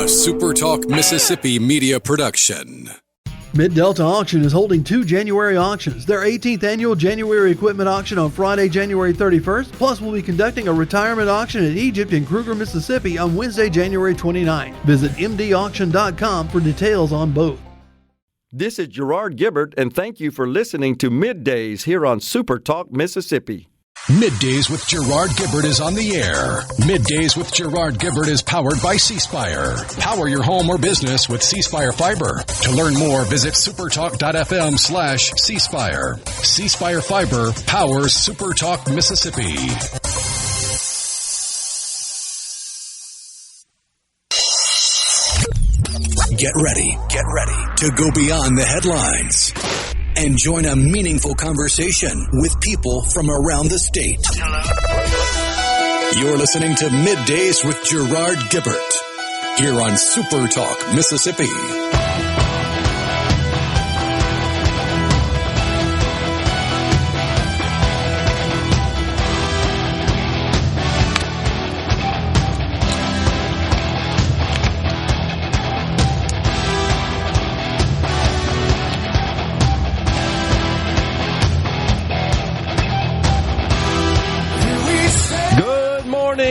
SuperTalk Mississippi Media production. Mid-Delta Auction is holding 2 January auctions. Their 18th annual January equipment auction on Friday, January 31st. Plus, we'll be conducting a retirement auction in Egypt in Kruger, Mississippi on Wednesday, January 29th. Visit mdauction.com for details on both. This is Gerard Gibert, and thank you for listening to MidDays here on SuperTalk Mississippi. MidDays with Gerard Gibert is on the air. MidDays with Gerard Gibert is powered by C-Spire. Power your home or business with C-Spire Fiber. To learn more, visit supertalk.fm/C-Spire. C-Spire Fiber powers SuperTalk Mississippi. Get ready to go beyond the headlines and join a meaningful conversation with people from around the state. Hello. You're listening to MidDays with Gerard Gibert here on SuperTalk Mississippi.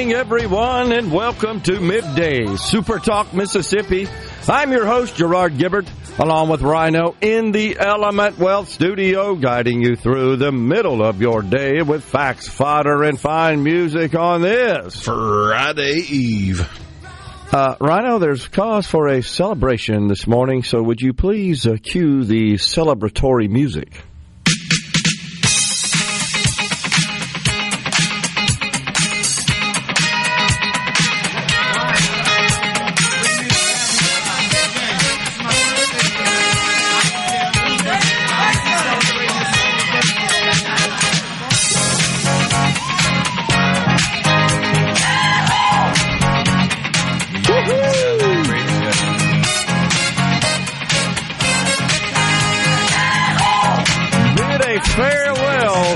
Everyone, and welcome to MidDays, SuperTalk Mississippi. I'm your host, Gerard Gibert, along with Rhino in the Element Wealth Studio, guiding you through the middle of your day with facts, fodder, and fine music on this Friday Eve. Rhino, there's cause for a celebration this morning, so would you please cue the celebratory music?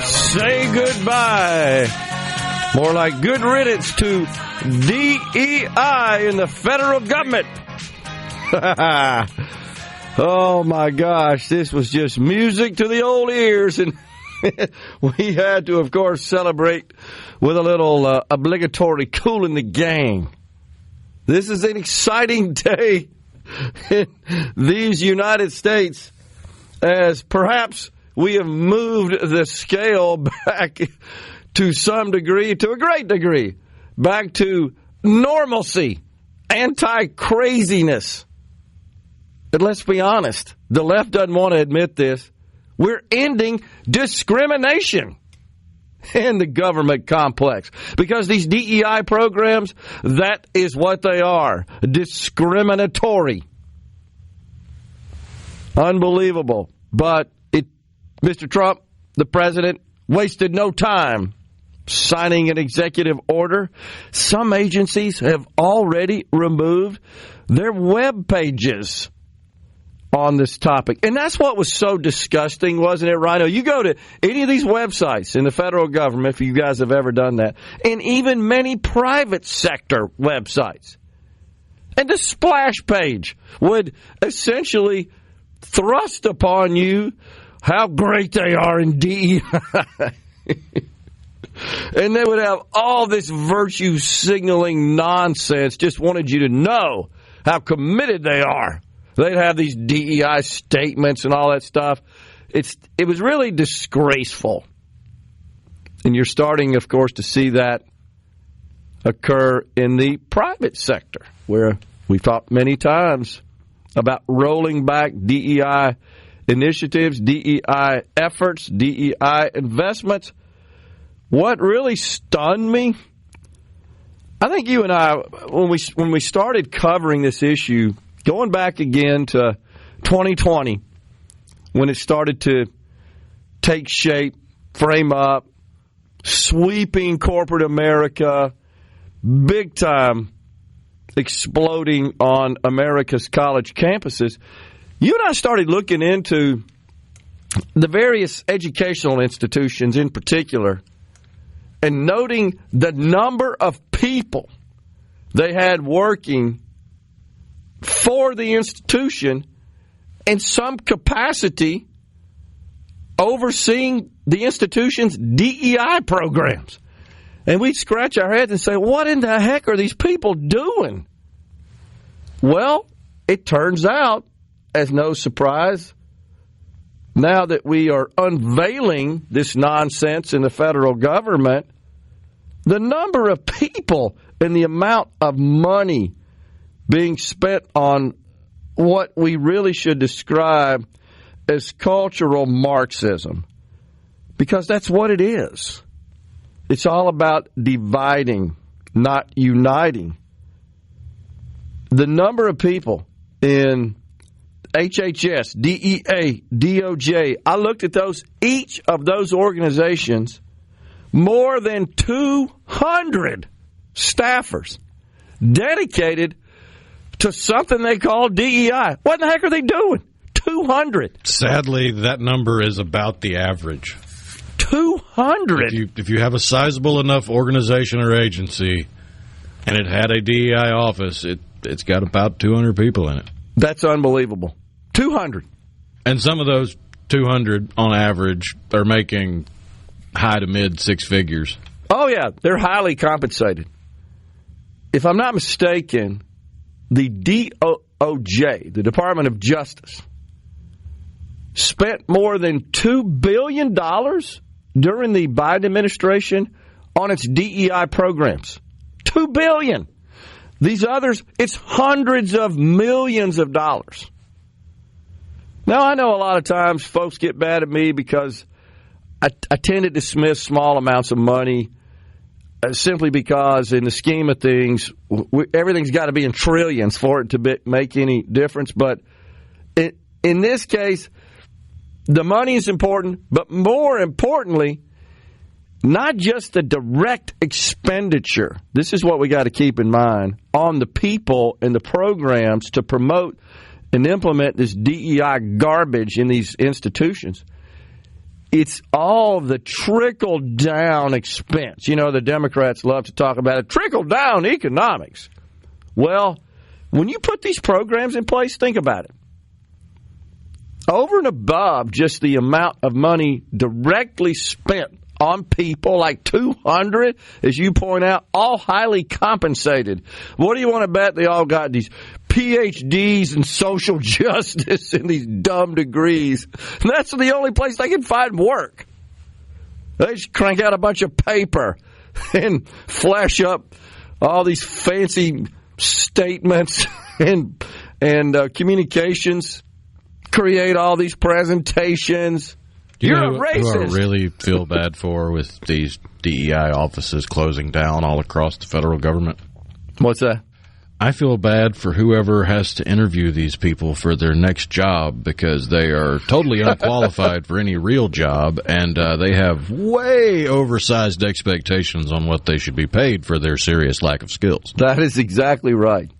Say goodbye. More like good riddance to DEI in the federal government. Oh, my gosh. This was just music to the old ears. And we had to, of course, celebrate with a little obligatory Kool in the Gang. This is an exciting day in these United States, as perhaps we have moved the scale back to some degree, to a great degree, back to normalcy, anti-craziness. But let's be honest, the left doesn't want to admit this. We're ending discrimination in the government complex, because these DEI programs, that is what they are, discriminatory. Unbelievable. But Mr. Trump, the president, wasted no time signing an executive order. Some agencies have already removed their web pages on this topic. And that's what was so disgusting, wasn't it, Rhino? You go to any of these websites in the federal government, if you guys have ever done that, and even many private sector websites, and the splash page would essentially thrust upon you how great they are in DEI. And they would have all this virtue signaling nonsense, just wanted you to know how committed they are. They'd have these DEI statements and all that stuff. It was really disgraceful. And you're starting, of course, to see that occur in the private sector, where we've talked many times about rolling back DEI initiatives, DEI efforts, DEI investments. What really stunned me, I think you and I, when we started covering this issue, going back again to 2020, when it started to take shape, frame up, sweeping corporate America, big time exploding on America's college campuses, you and I started looking into the various educational institutions in particular and noting the number of people they had working for the institution in some capacity overseeing the institution's DEI programs. And we'd scratch our heads and say, what in the heck are these people doing? Well, it turns out, as no surprise, now that we are unveiling this nonsense in the federal government, the number of people and the amount of money being spent on what we really should describe as cultural Marxism, because that's what it is. It's all about dividing, not uniting. The number of people in HHS, DEA, DOJ, I looked at those, each of those organizations, more than 200 staffers dedicated to something they call DEI. What the heck are they doing? 200. Sadly, that number is about the average. 200. If you have a sizable enough organization or agency and it had a DEI office, it's got about 200 people in it. That's unbelievable. 200. And some of those 200, on average, are making high to mid six figures. Oh, yeah. They're highly compensated. If I'm not mistaken, the DOJ, the Department of Justice, spent more than $2 billion during the Biden administration on its DEI programs. $2 billion. These others, it's hundreds of millions of dollars. Now, I know a lot of times folks get mad at me because I tend to dismiss small amounts of money simply because in the scheme of things, everything's got to be in trillions for it to make any difference. But in this case, the money is important, but more importantly, not just the direct expenditure. This is what we got to keep in mind on the people and the programs to promote and implement this DEI garbage in these institutions. It's all the trickle-down expense. You know, the Democrats love to talk about it. Trickle-down economics. Well, when you put these programs in place, think about it. Over and above just the amount of money directly spent on people, like 200, as you point out, all highly compensated. What do you want to bet they all got these PhDs in social justice and these dumb degrees? And that's the only place they can find work. They just crank out a bunch of paper and flash up all these fancy statements and communications, create all these presentations. You're a racist. Who I really feel bad for with these DEI offices closing down all across the federal government? What's that? I feel bad for whoever has to interview these people for their next job because they are totally unqualified for any real job, and they have way oversized expectations on what they should be paid for their serious lack of skills. That is exactly right.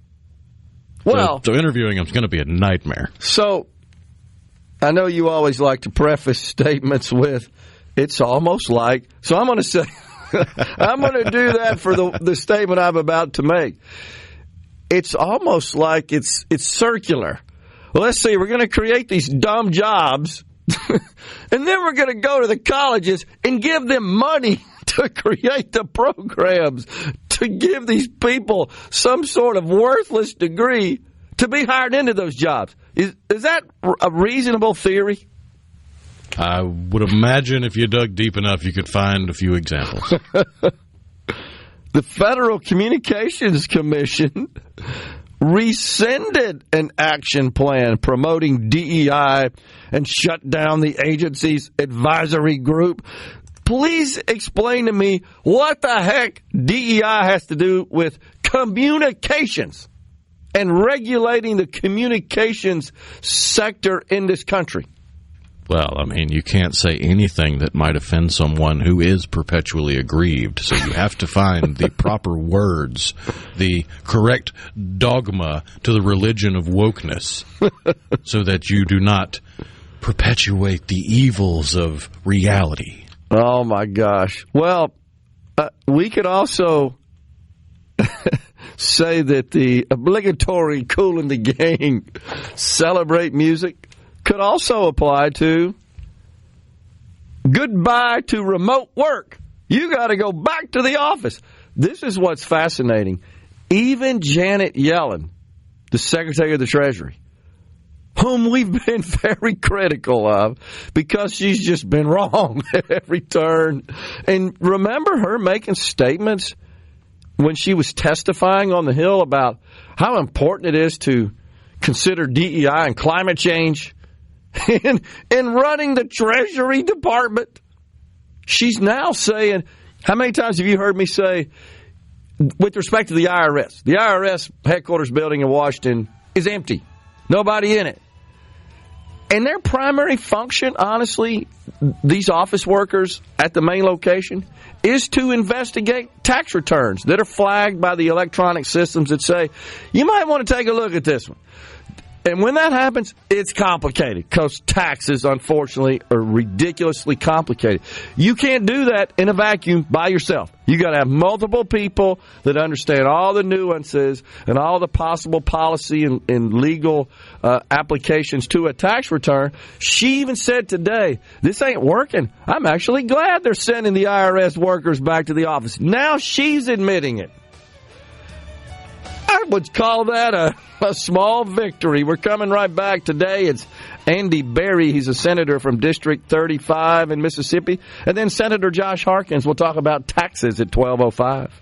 Well, so interviewing them is going to be a nightmare. So I know you always like to preface statements with, it's almost like, so I'm going to say, I'm going to do that for the statement I'm about to make. It's almost like it's circular. Well, let's see, we're going to create these dumb jobs, and then we're going to go to the colleges and give them money to create the programs, to give these people some sort of worthless degree to be hired into those jobs. Is that a reasonable theory? I would imagine if you dug deep enough, you could find a few examples. The Federal Communications Commission rescinded an action plan promoting DEI and shut down the agency's advisory group. Please explain to me what the heck DEI has to do with communications and regulating the communications sector in this country. Well, I mean, you can't say anything that might offend someone who is perpetually aggrieved. So you have to find the proper words, the correct dogma to the religion of wokeness, so that you do not perpetuate the evils of reality. Oh, my gosh. Well, we could also say that the obligatory Kool and the Gang celebrate music could also apply to goodbye to remote work. You got to go back to the office. This is what's fascinating. Even Janet Yellen, the Secretary of the Treasury, whom we've been very critical of because she's just been wrong at every turn. And remember her making statements when she was testifying on the Hill about how important it is to consider DEI and climate change in running the Treasury Department. She's now saying, how many times have you heard me say, with respect to the IRS headquarters building in Washington is empty. Nobody in it. And their primary function, honestly, these office workers at the main location, is to investigate tax returns that are flagged by the electronic systems that say, you might want to take a look at this one. And when that happens, it's complicated because taxes, unfortunately, are ridiculously complicated. You can't do that in a vacuum by yourself. You got to have multiple people that understand all the nuances and all the possible policy and legal applications to a tax return. She even said today, this ain't working. I'm actually glad they're sending the IRS workers back to the office. Now she's admitting it. I would call that a small victory. We're coming right back today. It's Andy Berry. He's a senator from District 35 in Mississippi. And then Senator Josh Harkins will talk about taxes at 12:05.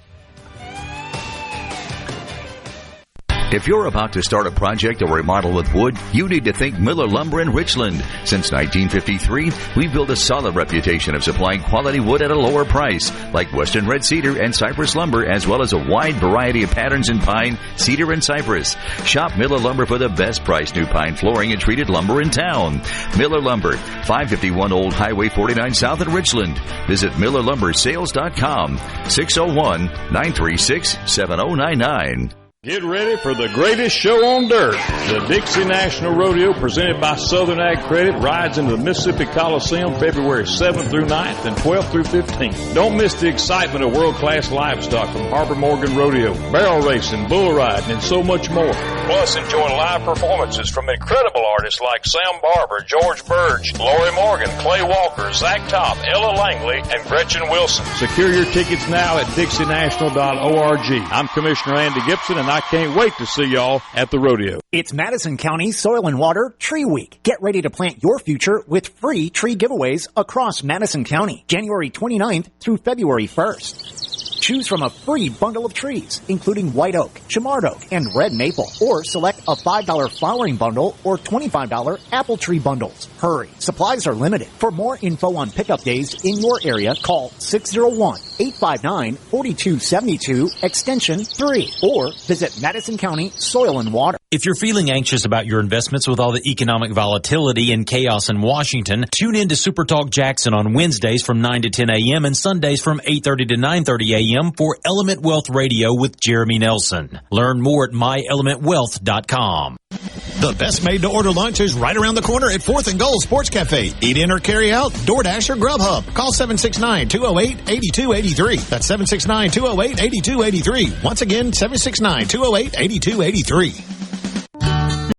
If you're about to start a project or remodel with wood, you need to think Miller Lumber in Richland. Since 1953, we've built a solid reputation of supplying quality wood at a lower price, like Western Red Cedar and Cypress Lumber, as well as a wide variety of patterns in pine, cedar, and cypress. Shop Miller Lumber for the best price new pine flooring and treated lumber in town. Miller Lumber, 551 Old Highway 49 South in Richland. Visit MillerLumberSales.com, 601-936-7099. Get ready for the greatest show on dirt. The Dixie National Rodeo, presented by Southern Ag Credit, rides into the Mississippi Coliseum February 7th through 9th and 12th through 15th. Don't miss the excitement of world-class livestock from Harbor Morgan Rodeo, barrel racing, bull riding, and so much more. Plus, enjoy live performances from incredible artists like Sam Barber, George Burge, Lori Morgan, Clay Walker, Zach Top, Ella Langley, and Gretchen Wilson. Secure your tickets now at DixieNational.org. I'm Commissioner Andy Gibson, and I can't wait to see y'all at the rodeo. It's Madison County Soil and Water Tree Week. Get ready to plant your future with free tree giveaways across Madison County, January 29th through February 1st. Choose from a free bundle of trees, including white oak, chamard oak, and red maple, or select a $5 flowering bundle or $25 apple tree bundles. Hurry, supplies are limited. For more info on pickup days in your area, call 601-859-4272, extension 3, or visit Madison County Soil and Water. If you're feeling anxious about your investments with all the economic volatility and chaos in Washington, tune in to SuperTalk Jackson on Wednesdays from 9 to 10 a.m. and Sundays from 8:30 to 9:30 a.m. for Element Wealth Radio with Jeremy Nelson. Learn more at myelementwealth.com. The best made-to-order lunch is right around the corner at 4th and Gold Sports Cafe. Eat in or carry out, DoorDash or Grubhub. Call 769-208-8283. That's 769-208-8283. Once again, 769-208-8283.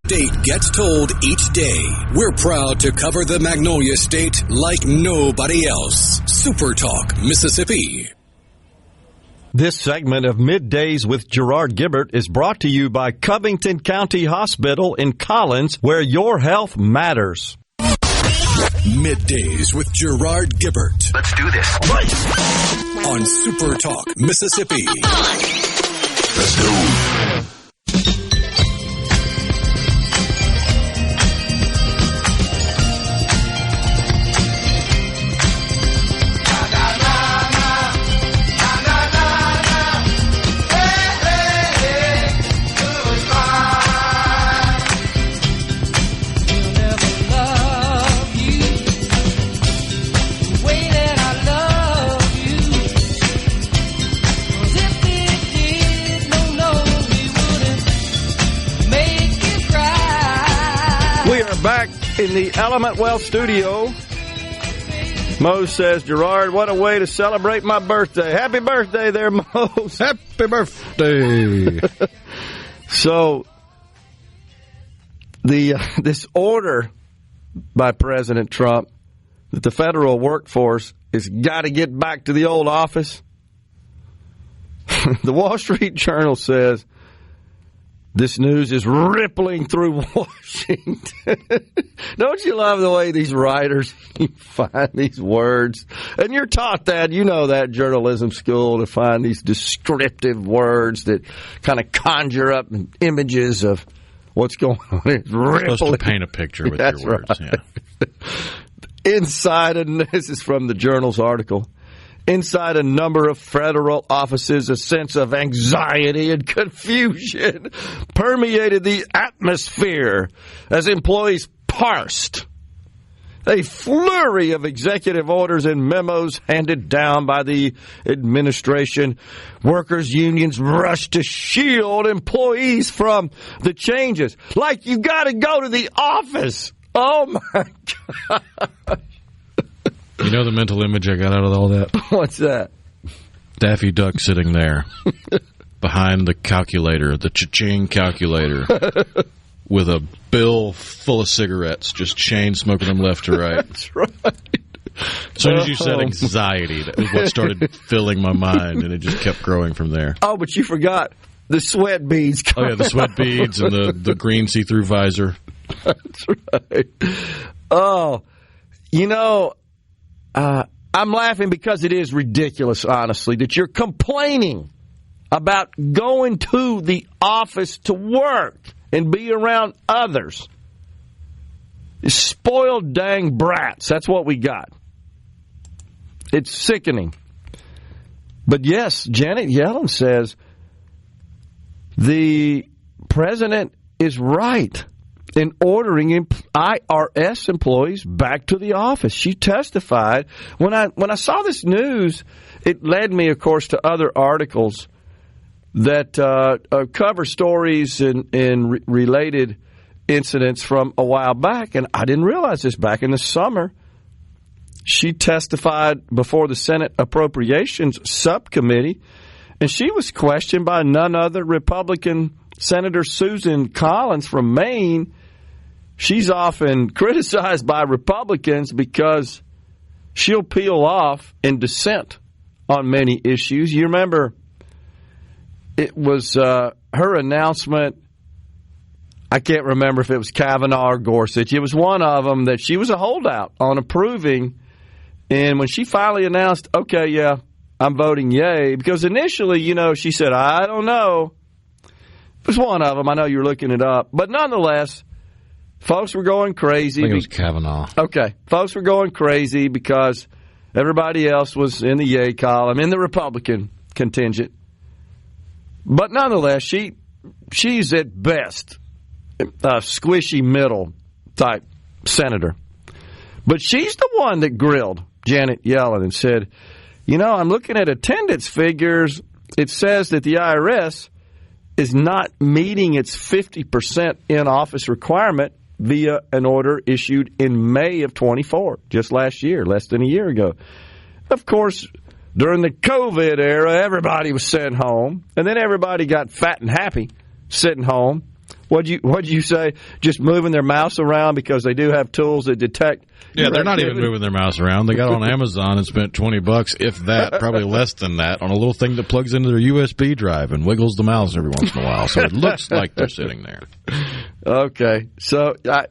State gets told each day. We're proud to cover the Magnolia State like nobody else. SuperTalk Mississippi. This segment of Middays with Gerard Gibert is brought to you by Covington County Hospital in Collins, where your health matters. Middays with Gerard Gibert. Let's do this. On SuperTalk Mississippi. Let's go. Back in the Element Wealth studio Mo says, Gerard, what a way to celebrate my birthday. Happy birthday there, Mo. Happy birthday. So, this order by President Trump that the federal workforce has got to get back to the old office. The Wall Street Journal says this news is rippling through Washington. Don't you love the way these writers find these words? And you're taught that, you know that journalism school, to find these descriptive words that kind of conjure up images of what's going on. It's rippling. Supposed to paint a picture with your words. Right. Yeah. Inside, and this is from the Journal's article, inside a number of federal offices, a sense of anxiety and confusion permeated the atmosphere as employees parsed a flurry of executive orders and memos handed down by the administration. Workers' unions rushed to shield employees from the changes. Like, you got to go to the office. Oh, my God. You know the mental image I got out of all that? What's that? Daffy Duck sitting there behind the calculator, the cha-ching calculator, with a bill full of cigarettes, just chain smoking them left to right. That's right. As soon as you said anxiety, that was what started filling my mind, and it just kept growing from there. Oh, but you forgot the sweat beads. Oh, yeah, the sweat beads and the green see-through visor. That's right. Oh, you know, I'm laughing because it is ridiculous, honestly, that you're complaining about going to the office to work and be around others. Spoiled dang brats. That's what we got. It's sickening. But yes, Janet Yellen says the president is right in ordering IRS employees back to the office. She testified. When I saw this news, it led me, of course, to other articles that cover stories and related incidents from a while back, and I didn't realize this. Back in the summer, she testified before the Senate Appropriations Subcommittee, and she was questioned by none other Republican Senator Susan Collins from Maine. She's often criticized by Republicans because she'll peel off in dissent on many issues. You remember it was her announcement, I can't remember if it was Kavanaugh or Gorsuch. It was one of them that she was a holdout on approving. And when she finally announced, okay, yeah, I'm voting yay, because initially, you know, she said, I don't know. It was one of them. I know you're looking it up. But nonetheless, folks were going crazy. I think it was Kavanaugh. Okay. Folks were going crazy because everybody else was in the yay column, in the Republican contingent. But nonetheless, she's at best a squishy middle type senator. But she's the one that grilled Janet Yellen and said, you know, I'm looking at attendance figures. It says that the IRS is not meeting its 50% in-office requirement via an order issued in May of 24, just last year, less than a year ago. Of course, during the COVID era, everybody was sent home, and then everybody got fat and happy sitting home. What'd you say? Just moving their mouse around because they do have tools that detect. Yeah, they're not even moving their mouse around. They got on Amazon and spent $20, if that, probably less than that, on a little thing that plugs into their USB drive and wiggles the mouse every once in a while. So it looks like they're sitting there. Okay, so I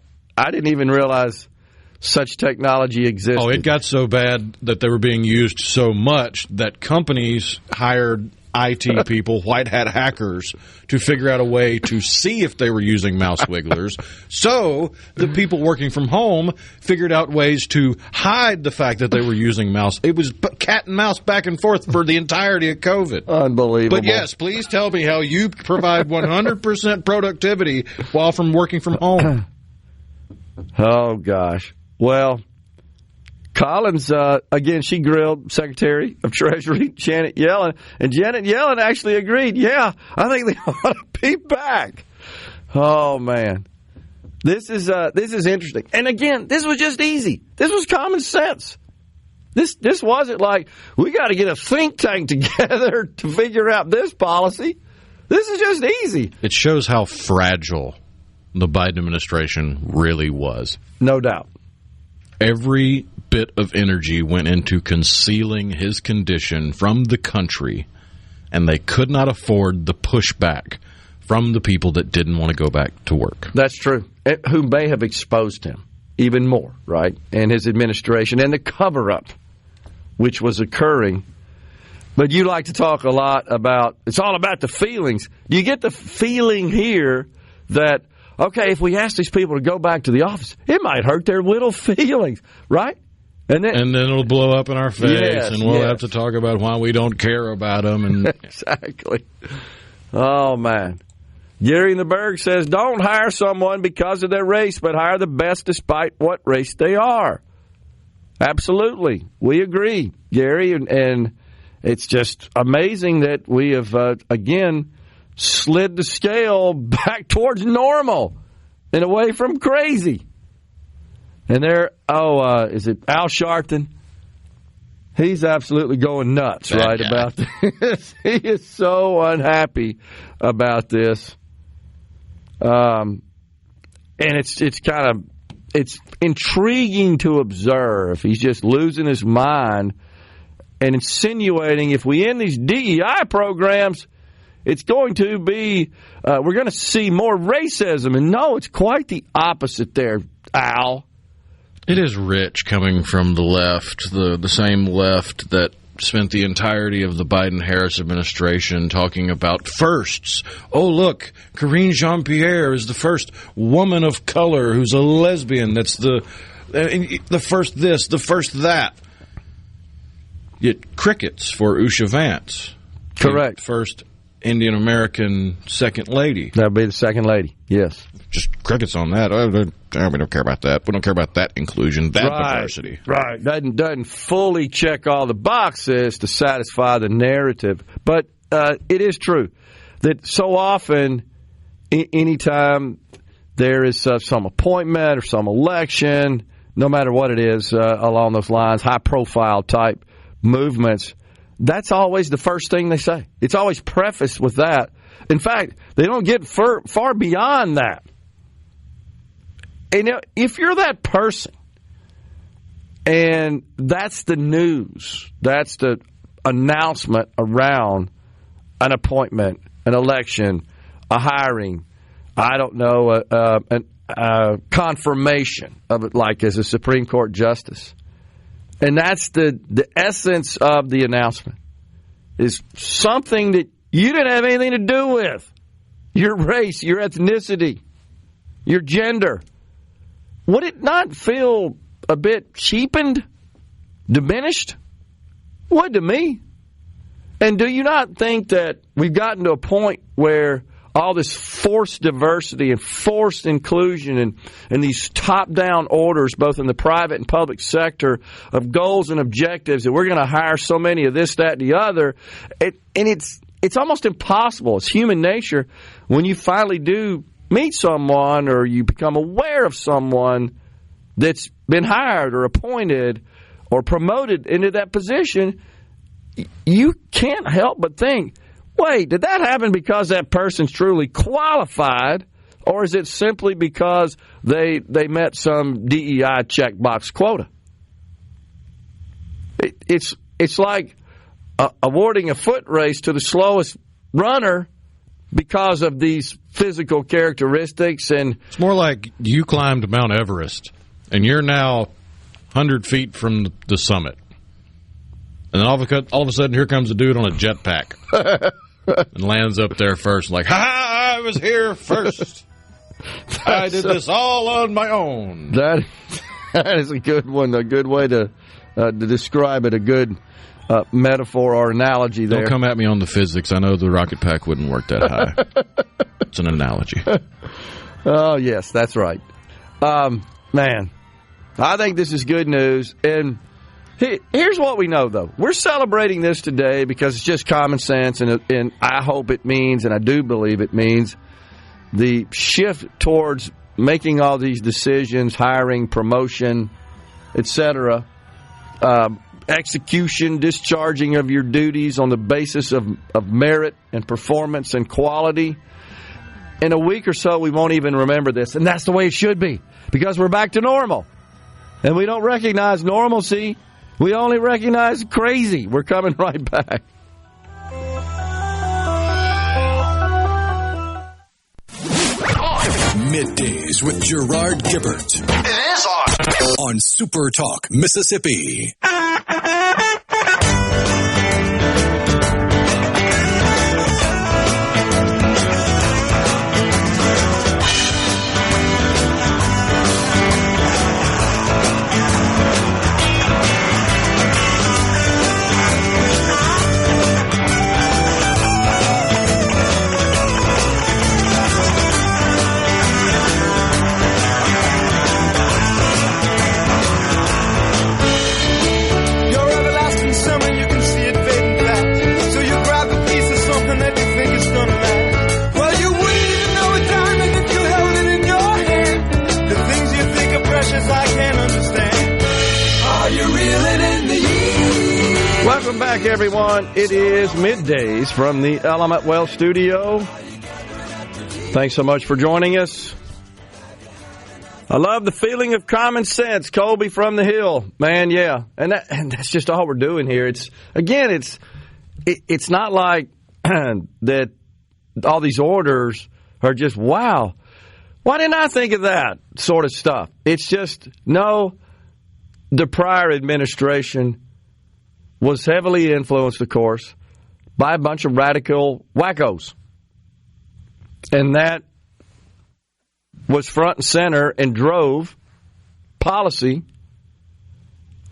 didn't even realize such technology existed. Oh, it got so bad that they were being used so much that companies hired IT people, white hat hackers, to figure out a way to see if they were using mouse wigglers. So the people working from home figured out ways to hide the fact that they were using mouse. It was cat and mouse back and forth for the entirety of COVID. Unbelievable. But yes, please tell me how you provide 100% productivity while from working from home. Oh, gosh. Well, Collins, again, she grilled Secretary of Treasury Janet Yellen, and Janet Yellen actually agreed, yeah, I think they ought to be back. Oh, man. This is interesting. And again, this was just easy. This was common sense. This wasn't like, we got to get a think tank together to figure out this policy. This is just easy. It shows how fragile the Biden administration really was. No doubt. Every bit of energy went into concealing his condition from the country, and they could not afford the pushback from the people that didn't want to go back to work. That's true. Who may have exposed him even more, right? And his administration and the cover-up, which was occurring. But you like to talk a lot about, it's all about the feelings. Do you get the feeling here that, okay, if we ask these people to go back to the office, it might hurt their little feelings, right? And then it'll blow up in our face, yes, and we'll have to talk about why we don't care about them. And exactly. Oh, man. Gary in the Berg says, don't hire someone because of their race, but hire the best despite what race they are. Absolutely. We agree, Gary, and it's just amazing that we have, again, slid the scale back towards normal and away from crazy. And there, is it Al Sharpton? He's absolutely going nuts, right, about this. He is so unhappy about this. And it's intriguing to observe. He's just losing his mind and insinuating if we end these DEI programs, it's going to be, we're going to see more racism. And no, it's quite the opposite there, Al. It is rich coming from the left, the same left that spent the entirety of the Biden-Harris administration talking about firsts. Oh, look, Karine Jean-Pierre is the first woman of color who's a lesbian. That's the first this, the first that. Yet crickets for Usha Vance. Correct. First Indian-American second lady. That would be the second lady, yes. Just crickets on that. We don't care about that. We don't care about that inclusion, that diversity. Right. Doesn't fully check all the boxes to satisfy the narrative. But it is true that so often, anytime there is some appointment or some election, no matter what it is along those lines, high-profile type movements, that's always the first thing they say. It's always prefaced with that. In fact, they don't get far beyond that. And if you're that person, and that's the news, that's the announcement around an appointment, an election, a hiring, I don't know, a confirmation of it, like as a Supreme Court justice. And that's the essence of the announcement, is something that you didn't have anything to do with. Your race, your ethnicity, your gender. Would it not feel a bit cheapened, diminished? Would to me. And do you not think that we've gotten to a point where all this forced diversity and forced inclusion and these top-down orders, both in the private and public sector, of goals and objectives, that we're going to hire so many of this, that, and the other, it's almost impossible. It's human nature. When you finally do meet someone or you become aware of someone that's been hired or appointed or promoted into that position, you can't help but think, wait, did that happen because that person's truly qualified, or is it simply because they met some DEI checkbox quota? It's like awarding a foot race to the slowest runner because of these physical characteristics. And it's more like you climbed Mount Everest, and you're now 100 feet from the summit. And then all of a sudden, here comes a dude on a jetpack and lands up there first, like, ha! I was here first. I did this all on my own. That is a good one, a good way to describe it, a good metaphor or analogy there. Don't come at me on the physics. I know the rocket pack wouldn't work that high. It's an analogy. Oh, yes, that's right. Man, I think this is good news. And here's what we know, though. We're celebrating this today because it's just common sense, and I hope it means, and I do believe it means, the shift towards making all these decisions, hiring, promotion, etc., execution, discharging of your duties on the basis of merit and performance and quality. In a week or so, we won't even remember this. And that's the way it should be, because we're back to normal. And we don't recognize normalcy. We only recognize crazy. We're coming right back. Middays with Gerard Gibert. It is on SuperTalk Mississippi. Welcome back, everyone. It is Middays from the Element Well studio. Thanks so much for joining us. I love the feeling of common sense. Colby from the Hill. Man, yeah. And that's just all we're doing here. It's not like that all these orders are just, wow, why didn't I think of that sort of stuff? It's just, no, the prior administration was heavily influenced, of course, by a bunch of radical wackos. And that was front and center and drove policy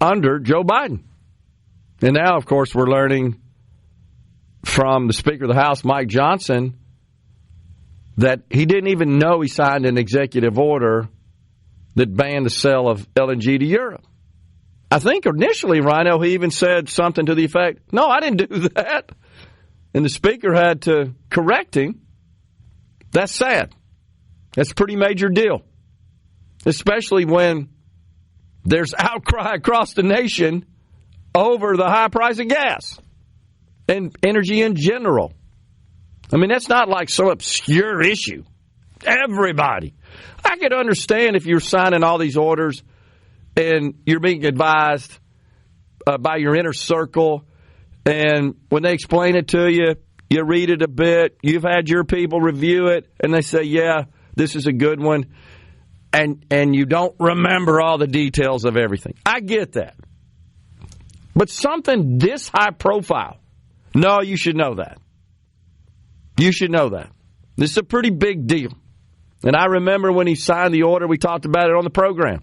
under Joe Biden. And now, of course, we're learning from the Speaker of the House, Mike Johnson, that he didn't even know he signed an executive order that banned the sale of LNG to Europe. I think initially, Rhino, he even said something to the effect, no, I didn't do that. And the Speaker had to correct him. That's sad. That's a pretty major deal, especially when there's outcry across the nation over the high price of gas and energy in general. I mean, that's not like some obscure issue. Everybody. I could understand if you're signing all these orders and you're being advised by your inner circle, and when they explain it to you, you read it a bit, you've had your people review it, and they say, yeah, this is a good one, and you don't remember all the details of everything. I get that. But something this high profile, no, you should know that. You should know that. This is a pretty big deal. And I remember when he signed the order, we talked about it on the program,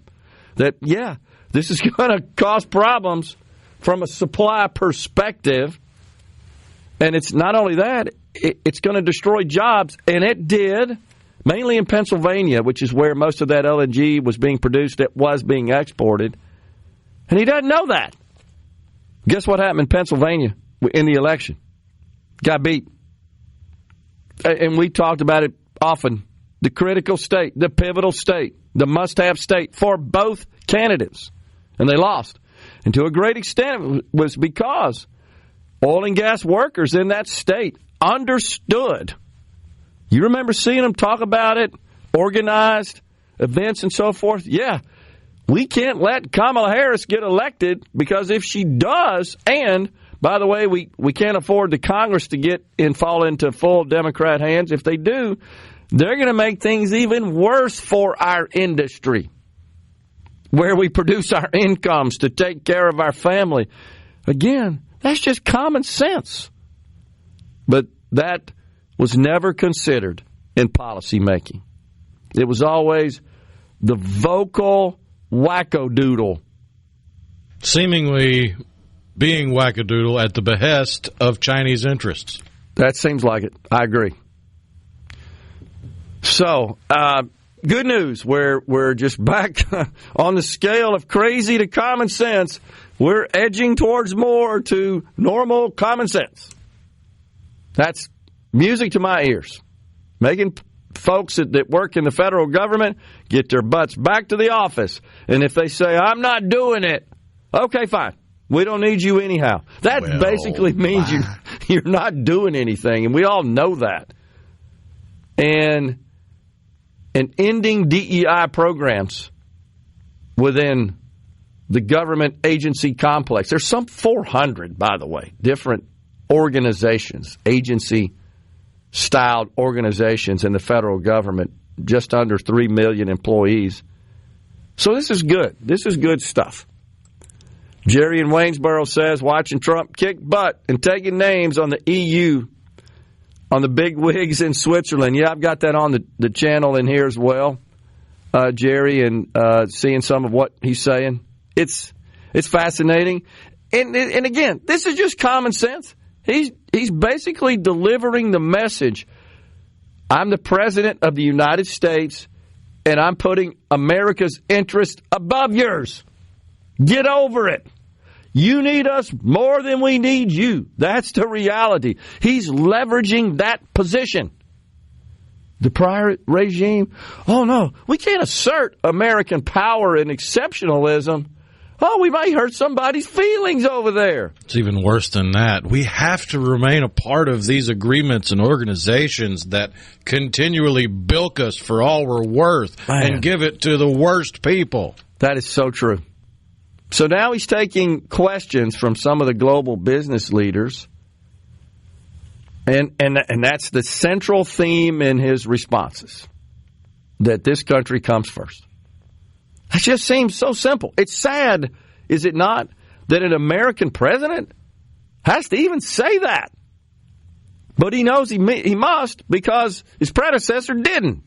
that, yeah, this is going to cause problems from a supply perspective. And it's not only that, it's going to destroy jobs. And it did, mainly in Pennsylvania, which is where most of that LNG was being produced, that was being exported. And he doesn't know that. Guess what happened in Pennsylvania in the election? Got beat. And we talked about it often. The critical state, the pivotal state, the must-have state for both candidates. And they lost. And to a great extent, it was because oil and gas workers in that state understood. You remember seeing them talk about it, organized events and so forth? Yeah, we can't let Kamala Harris get elected, because if she does, and by the way, we can't afford the Congress to get and fall into full Democrat hands. If they do, they're going to make things even worse for our industry, where we produce our incomes to take care of our family. Again, that's just common sense. But that was never considered in policy making. It was always the vocal wackadoodle. Seemingly being wackadoodle at the behest of Chinese interests. That seems like it. I agree. So, good news. We're just back on the scale of crazy to common sense. We're edging towards more to normal common sense. That's music to my ears. Making folks that work in the federal government get their butts back to the office. And if they say, I'm not doing it, okay, fine. We don't need you anyhow. That basically means you're not doing anything, and we all know that. And ending DEI programs within the government agency complex. There's some 400, by the way, different organizations, agency-styled organizations in the federal government, just under 3 million employees. So this is good. This is good stuff. Jerry in Waynesboro says, watching Trump kick butt and taking names on the EU, on the big wigs in Switzerland. Yeah, I've got that on the channel in here as well, Jerry, and seeing some of what he's saying. It's fascinating. And again, this is just common sense. He's basically delivering the message, I'm the president of the United States, and I'm putting America's interest above yours. Get over it. You need us more than we need you. That's the reality. He's leveraging that position. The prior regime, oh no, we can't assert American power and exceptionalism. Oh, we might hurt somebody's feelings over there. It's even worse than that. We have to remain a part of these agreements and organizations that continually bilk us for all we're worth and give it to the worst people. That is so true. So now he's taking questions from some of the global business leaders, and that's the central theme in his responses, that this country comes first. It just seems so simple. It's sad, is it not, that an American president has to even say that. But he knows he must because his predecessor didn't.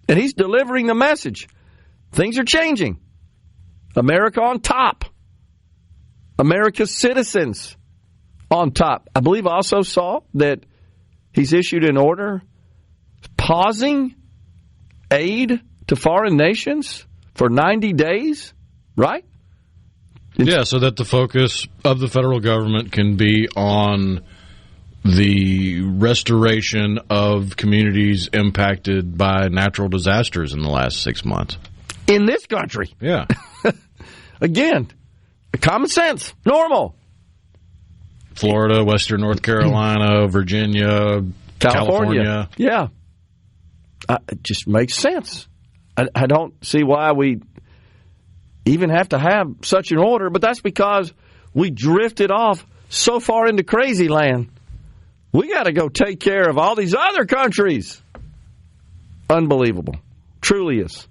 And he's delivering the message. Things are changing. America on top. America's citizens on top. I believe I also saw that he's issued an order pausing aid to foreign nations for 90 days, right? Yeah, so that the focus of the federal government can be on the restoration of communities impacted by natural disasters in the last 6 months. In this country. Yeah. Again, common sense, normal. Florida, Western North Carolina, Virginia, California. Yeah. It just makes sense. I don't see why we even have to have such an order, but that's because we drifted off so far into crazy land. We got to go take care of all these other countries. Unbelievable. Truly is.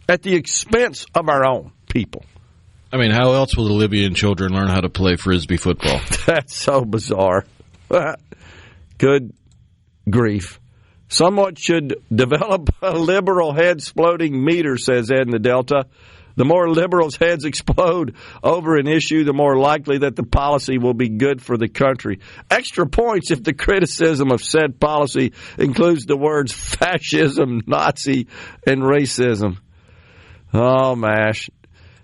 At the expense of our own people. I mean, how else will the Libyan children learn how to play Frisbee football? That's so bizarre. Good grief. Someone should develop a liberal head-exploding meter, says Ed in the Delta. The more liberals' heads explode over an issue, the more likely that the policy will be good for the country. Extra points if the criticism of said policy includes the words fascism, Nazi, and racism. Oh, mash.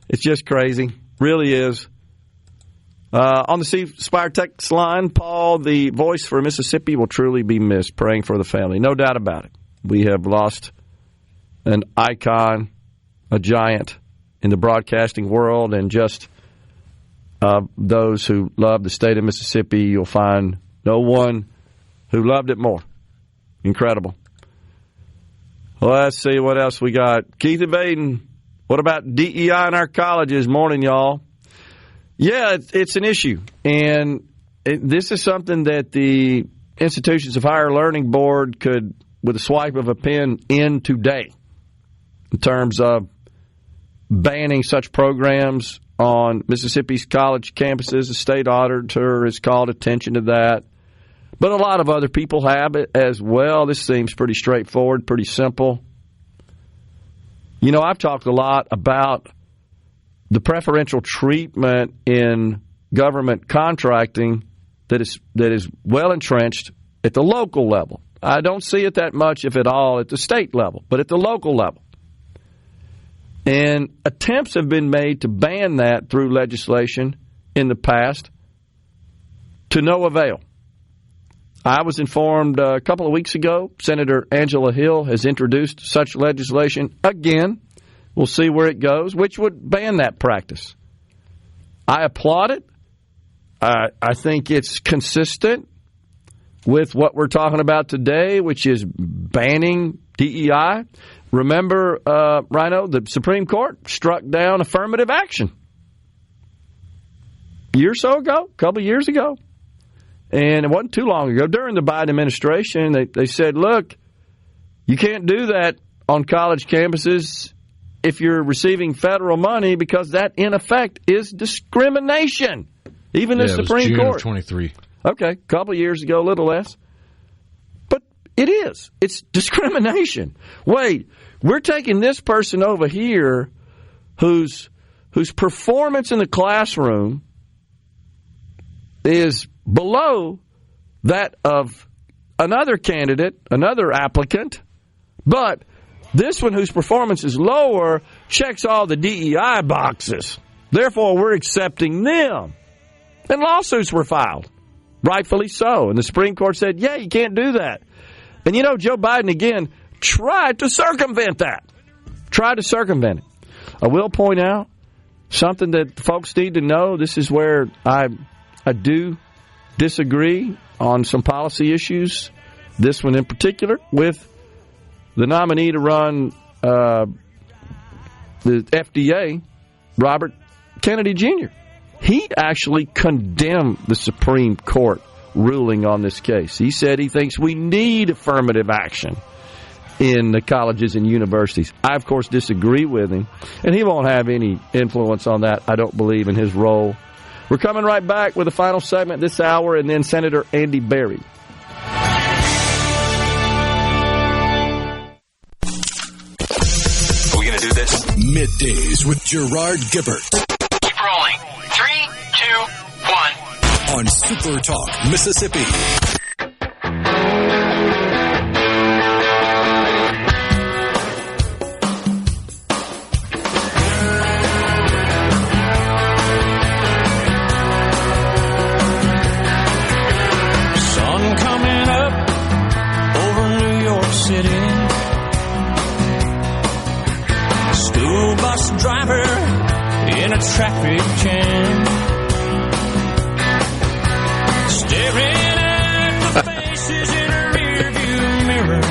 It's just crazy. Really is. On the C Spire text line, Paul, the voice for Mississippi, will truly be missed. Praying for the family. No doubt about it. We have lost an icon, a giant in the broadcasting world, and just those who love the state of Mississippi, you'll find no one who loved it more. Incredible. Well, let's see what else we got. Keith and Baden, what about DEI in our colleges? Morning, y'all. Yeah, it's an issue, and this is something that the Institutions of Higher Learning Board could, with a swipe of a pen, end today in terms of banning such programs on Mississippi's college campuses. The state auditor has called attention to that, but a lot of other people have it as well. This seems pretty straightforward, pretty simple. You know, I've talked a lot about the preferential treatment in government contracting that is well entrenched at the local level. I don't see it that much, if at all, at the state level, but at the local level. And attempts have been made to ban that through legislation in the past to no avail. I was informed a couple of weeks ago, Senator Angela Hill has introduced such legislation again. We'll see where it goes, which would ban that practice. I applaud it. I think it's consistent with what we're talking about today, which is banning DEI. Remember, Rhino, the Supreme Court struck down affirmative action a couple of years ago. And it wasn't too long ago. During the Biden administration, they said, look, you can't do that on college campuses if you're receiving federal money because that, in effect, is discrimination. Even the Supreme June Court. Of 23. Okay, a couple of years ago, a little less. But it is. It's discrimination. Wait, we're taking this person over here whose performance in the classroom is below that of another candidate, another applicant, but this one whose performance is lower checks all the DEI boxes. Therefore, we're accepting them. And lawsuits were filed, rightfully so. And the Supreme Court said, yeah, you can't do that. And Joe Biden, again, tried to circumvent that. I will point out something that folks need to know. This is where I do disagree on some policy issues, this one in particular, with the nominee to run the FDA, Robert Kennedy Jr. He actually condemned the Supreme Court ruling on this case. He said he thinks we need affirmative action in the colleges and universities. I, of course, disagree with him, and he won't have any influence on that, I don't believe, in his role. We're coming right back with the final segment this hour, and then Senator Andy Berry. Are we going to do this? Middays with Gerard Gibert. Keep rolling. 3, 2, 1. On SuperTalk Mississippi. Driver in a traffic jam, staring at the faces in a rearview mirror.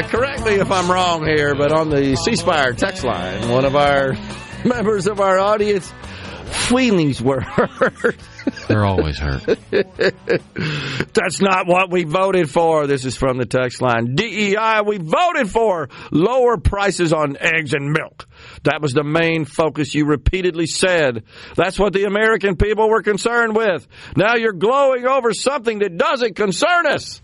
Correct me if I'm wrong here, but on the C-Spire text line, one of our members of our audience, feelings were hurt. They're always hurt. That's not what we voted for. This is from the text line. DEI, we voted for lower prices on eggs and milk. That was the main focus you repeatedly said. That's what the American people were concerned with. Now you're glowing over something that doesn't concern us.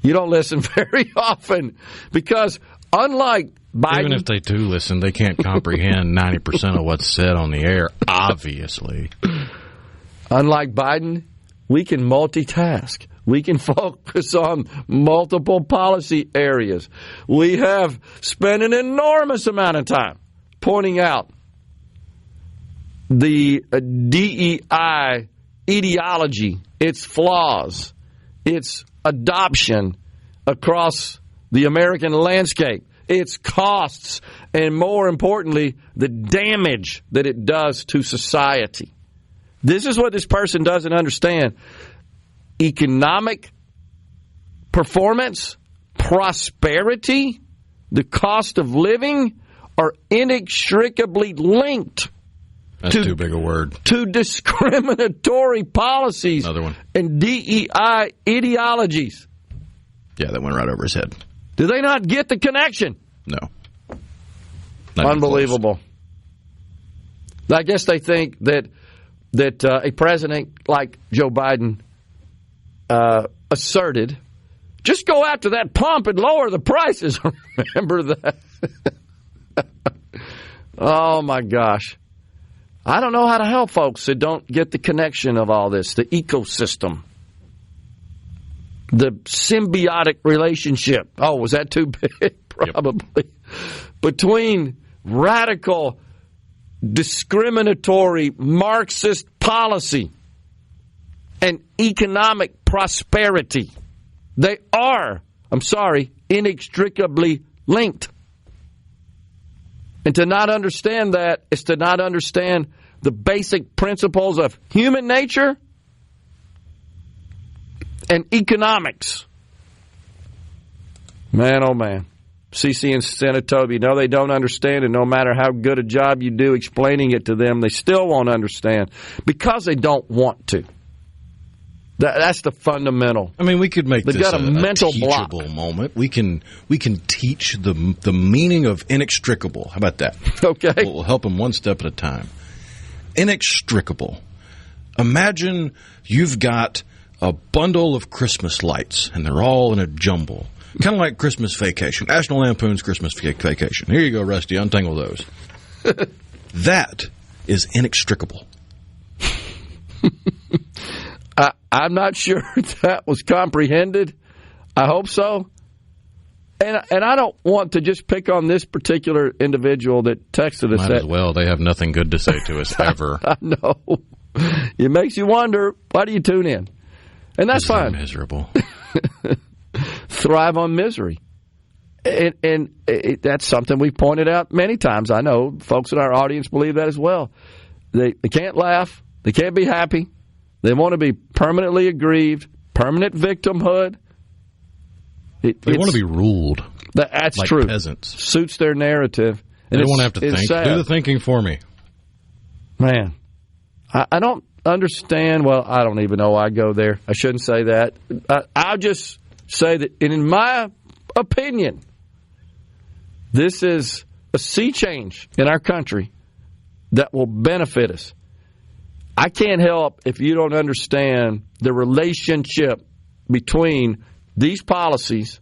You don't listen very often because unlike Biden, even if they do listen, they can't comprehend 90% of what's said on the air, obviously. Unlike Biden, we can multitask. We can focus on multiple policy areas. We have spent an enormous amount of time pointing out the DEI ideology, its flaws, its adoption across the American landscape, its costs, and more importantly, the damage that it does to society. This is what this person doesn't understand. Economic performance, prosperity, the cost of living are inextricably linked. That's too big a word. To discriminatory policies. Another one. And DEI ideologies. Yeah, that went right over his head. Do they not get the connection? No. Unbelievable. I guess they think that a president like Joe Biden asserted, just go after that pump and lower the prices. Remember that? Oh, my gosh. I don't know how to help folks that don't get the connection of all this, the ecosystem, the symbiotic relationship. Oh, was that too big? Probably. Yep. Between radical, discriminatory, Marxist policy and economic prosperity. They are, I'm sorry, inextricably linked. And to not understand that is to not understand the basic principles of human nature and economics. Man, oh man. CC and Senatobi, no, they don't understand, and no matter how good a job you do explaining it to them, they still won't understand because they don't want to. That's the fundamental. I mean, we could make They've this got a mental block. teachable moment. We can teach the meaning of inextricable. How about that? Okay. We'll help them one step at a time. Inextricable. Imagine you've got a bundle of Christmas lights, and they're all in a jumble. Kind of like Christmas Vacation. National Lampoon's Christmas Vacation. Here you go, Rusty. Untangle those. That is inextricable. I'm not sure that was comprehended. I hope so. And I don't want to just pick on this particular individual that texted us. Might as well. They have nothing good to say to us ever. I know. It makes you wonder, why do you tune in? And that's fine. Miserable. Thrive on misery. And that's something we've pointed out many times. I know folks in our audience believe that as well. They can't laugh. They can't be happy. They want to be permanently aggrieved, permanent victimhood. They want to be ruled. That's like true. Peasants. Suits their narrative. And they don't have to think. Sad. Do the thinking for me. Man, I don't understand. Well, I don't even know why I go there. I shouldn't say that. I'll just say that, in my opinion, this is a sea change in our country that will benefit us. I can't help if you don't understand the relationship between these policies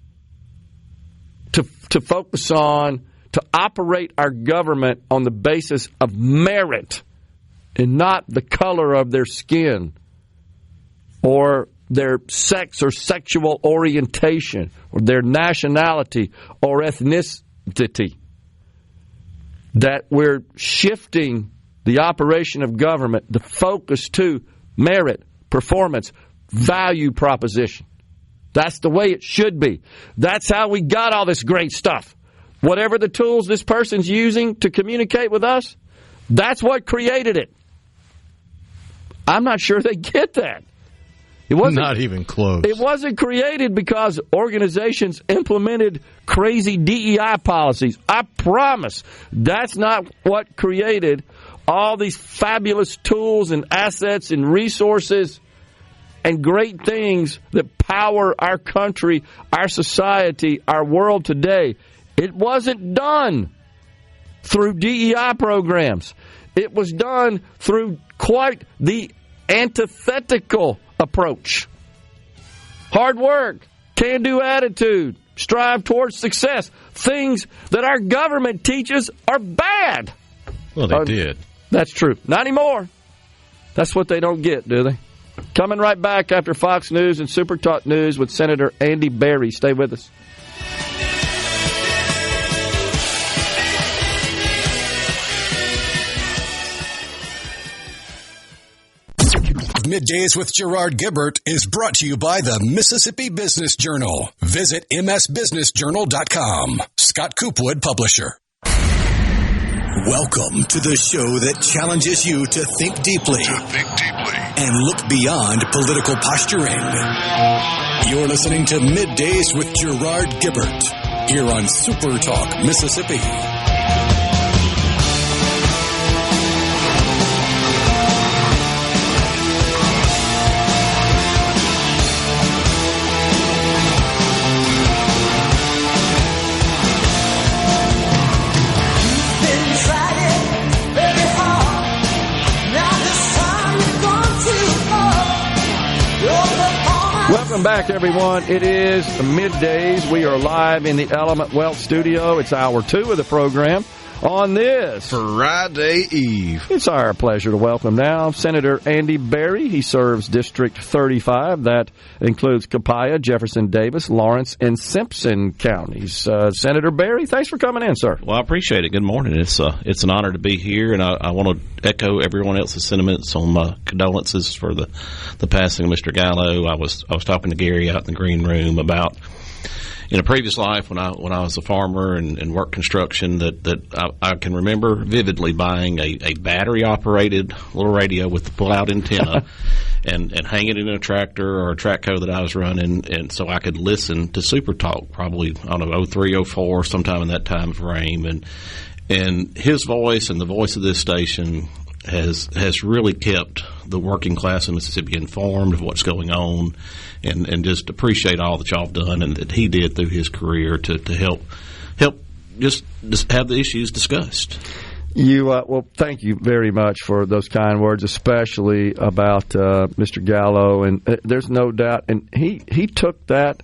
to focus on, to operate our government on the basis of merit and not the color of their skin or their sex or sexual orientation or their nationality or ethnicity. That we're shifting the operation of government, the focus to merit, performance, value proposition. That's the way it should be. That's how we got all this great stuff. Whatever the tools this person's using to communicate with us, that's what created it. I'm not sure they get that. It wasn't not even close. It wasn't created because organizations implemented crazy DEI policies. I promise that's not what created all these fabulous tools and assets and resources and great things that power our country, our society, our world today. It wasn't done through DEI programs. It was done through quite the antithetical approach. Hard work, can-do attitude, strive towards success. Things that our government teaches are bad. Well, they did. That's true. Not anymore. That's what they don't get, do they? Coming right back after Fox News and Super Talk News with Senator Andy Berry. Stay with us. Middays with Gerard Gibert is brought to you by the Mississippi Business Journal. Visit msbusinessjournal.com. Scott Coopwood, publisher. Welcome to the show that challenges you to think deeply, and look beyond political posturing. You're listening to Middays with Gerard Gibert here on SuperTalk Mississippi. Welcome back, everyone. It is Middays. We are live in the Element Wealth studio. It's hour 2 of the program on this Friday Eve. It's our pleasure to welcome now Senator Andy Berry. He serves District 35. That includes Copiah, Jefferson Davis, Lawrence, and Simpson counties. Senator Berry, thanks for coming in, sir. Well, I appreciate it. Good morning. It's an honor to be here, and I want to echo everyone else's sentiments on my condolences for the passing of Mr. Gallo. I was talking to Gary out in the green room about in a previous life when I was a farmer and worked construction that I can remember vividly buying a battery operated little radio with the pull out antenna and hang it in a tractor or a Tracco that I was running, and so I could listen to SuperTalk probably, I don't know, 03, 04, sometime in that time frame, and his voice and the voice of this station has really kept the working class in Mississippi informed of what's going on, and just appreciate all that y'all have done and that he did through his career to help just have the issues discussed. Well, thank you very much for those kind words, especially about Mr. Gallo. And there's no doubt, and he took that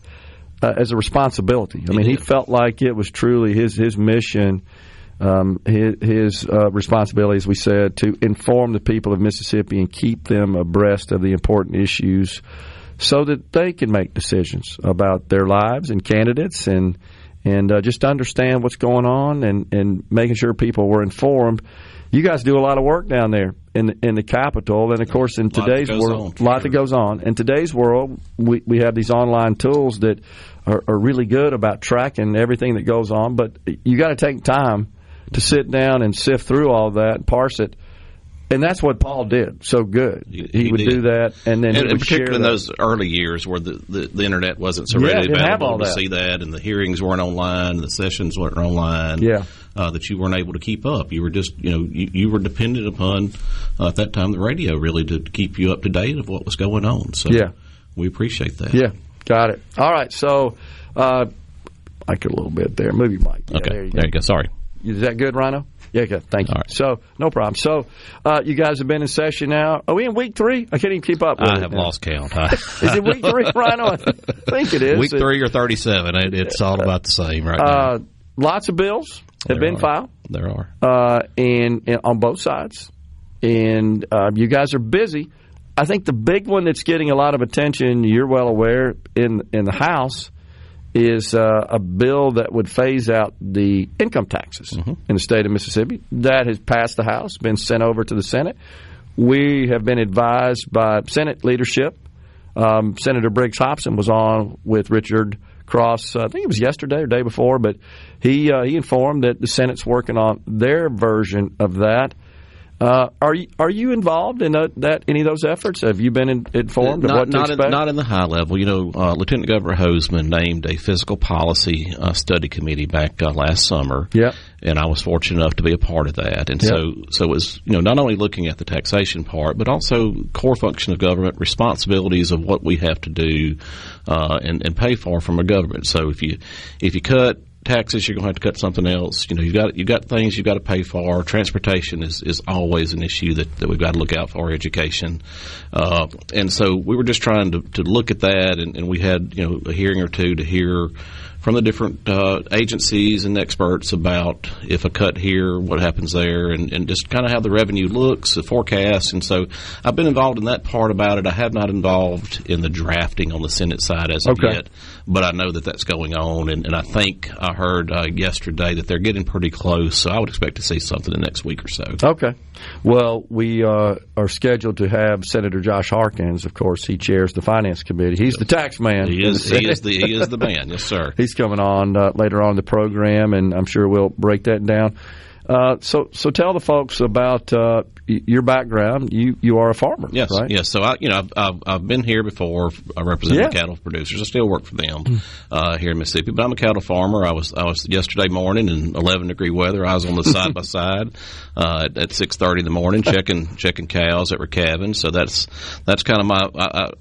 as a responsibility. I mean, he felt like it was truly his mission. His responsibility, as we said, to inform the people of Mississippi and keep them abreast of the important issues so that they can make decisions about their lives and candidates and just understand what's going on and making sure people were informed. You guys do a lot of work down there in the Capitol, and of course in today's world, a lot that goes on. In today's world, we have these online tools that are really good about tracking everything that goes on, but you got to take time to sit down and sift through all that and parse it. And that's what Paul did so good. He would do that, and then he would share particularly in those early years where the internet wasn't so readily available to see that, and the hearings weren't online, the sessions weren't online. That you weren't able to keep up. You were just, you were dependent upon at that time the radio really to keep you up to date of what was going on. So we appreciate that. Yeah, got it. All right, so I could a little bit there. Move your mic. Yeah, okay, there you go. Sorry. Is that good, Rhino? Yeah, good. Thank you. Right. So, no problem. So, you guys have been in session now. Are we in week 3? I can't even keep up with it. I have lost count. Is it week 3, Rhino? I think it is. Week 3 or 37. It's all about the same right now. Lots of bills have been filed. There are. And on both sides. And you guys are busy. I think the big one that's getting a lot of attention, you're well aware, in the House is a bill that would phase out the income taxes in the state of Mississippi. That has passed the House, been sent over to the Senate. We have been advised by Senate leadership. Senator Briggs Hobson was on with Richard Cross, I think it was yesterday or day before, but he informed that the Senate's working on their version of that. Are you involved in any of those efforts? Have you been informed of what to expect? Not in the high level. Lieutenant Governor Hoseman named a fiscal policy study committee back last summer. Yeah. And I was fortunate enough to be a part of that. And so it was not only looking at the taxation part, but also core function of government, responsibilities of what we have to do and pay for from a government. So if you cut taxes, you're going to have to cut something else. You've got things you've got to pay for. Transportation is always an issue that we've got to look out for. Education, and so we were just trying to look at that, and we had a hearing or two to hear from the different agencies and experts about if a cut here, what happens there, and just kind of how the revenue looks, the forecast. And so I've been involved in that part about it. I have not involved in the drafting on the Senate side as of yet, but I know that that's going on, and I think I heard yesterday that they're getting pretty close, so I would expect to see something in the next week or so. Okay. Well, we are scheduled to have Senator Josh Harkins. Of course, he chairs the Finance Committee. He's the tax man. He is the man. Yes, sir. He's coming on later on in the program, and I'm sure we'll break that down. So tell the folks about your background. You are a farmer, yes, right? Yes. So I've been here before. I represent the cattle producers. I still work for them here in Mississippi, but I'm a cattle farmer. I was yesterday morning in 11-degree weather. I was on the side by side at 6:30 in the morning checking cows that were calving. So that's kind of my.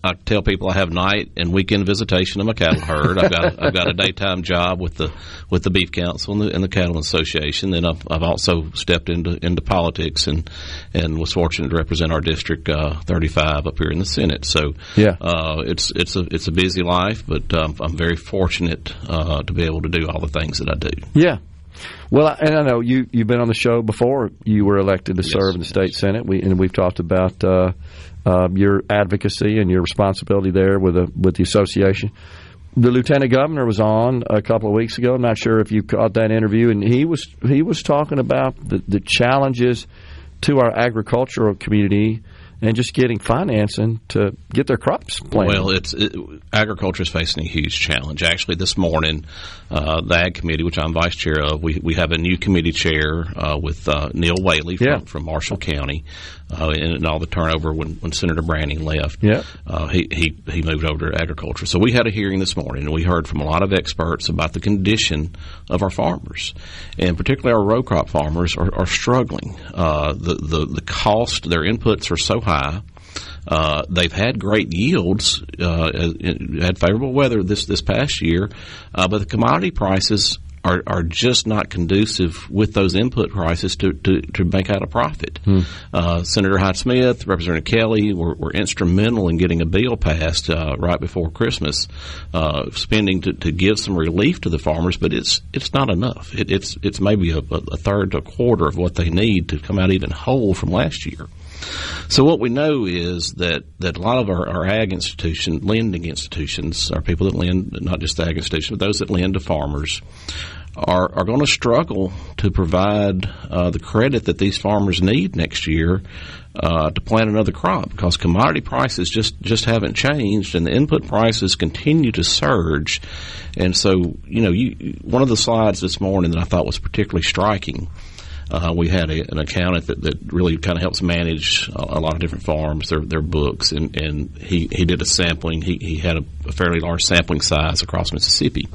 I tell people I have night and weekend visitation of my cattle herd. I've got a daytime job with the Beef Council and the Cattle Association. Then I've also stepped into politics and was fortunate to represent our District 35 up here in the Senate. So it's a busy life, but I'm very fortunate to be able to do all the things that I do. Yeah. Well, and I know you've been on the show before. You were elected to serve in the state Senate, we've talked about your advocacy and your responsibility there with the association. The lieutenant governor was on a couple of weeks ago. I'm not sure if you caught that interview, and he was talking about the challenges to our agricultural community and just getting financing to get their crops planted. Well, agriculture is facing a huge challenge. Actually, this morning, the Ag Committee, which I'm vice chair of, we have a new committee chair with Neil Whaley from Marshall County, and all the turnover when Senator Branning left. Yeah. He moved over to agriculture. So we had a hearing this morning, and we heard from a lot of experts about the condition of our farmers, and particularly our row crop farmers are struggling. The cost, their inputs are so high. They've had great yields, had favorable weather this past year, but the commodity prices are just not conducive with those input prices to make out a profit. Senator Hyde-Smith, Representative Kelly were instrumental in getting a bill passed right before Christmas, spending to give some relief to the farmers, but it's not enough. It's maybe a third to a quarter of what they need to come out even whole from last year. So what we know is that a lot of our ag lending institutions, our people that lend, not just the ag institutions, but those that lend to farmers, are going to struggle to provide the credit that these farmers need next year to plant another crop, because commodity prices just haven't changed, and the input prices continue to surge. And so, one of the slides this morning that I thought was particularly striking, we had an accountant that really kind of helps manage a lot of different farms, their books, and he did a sampling. He had a fairly large sampling size across Mississippi.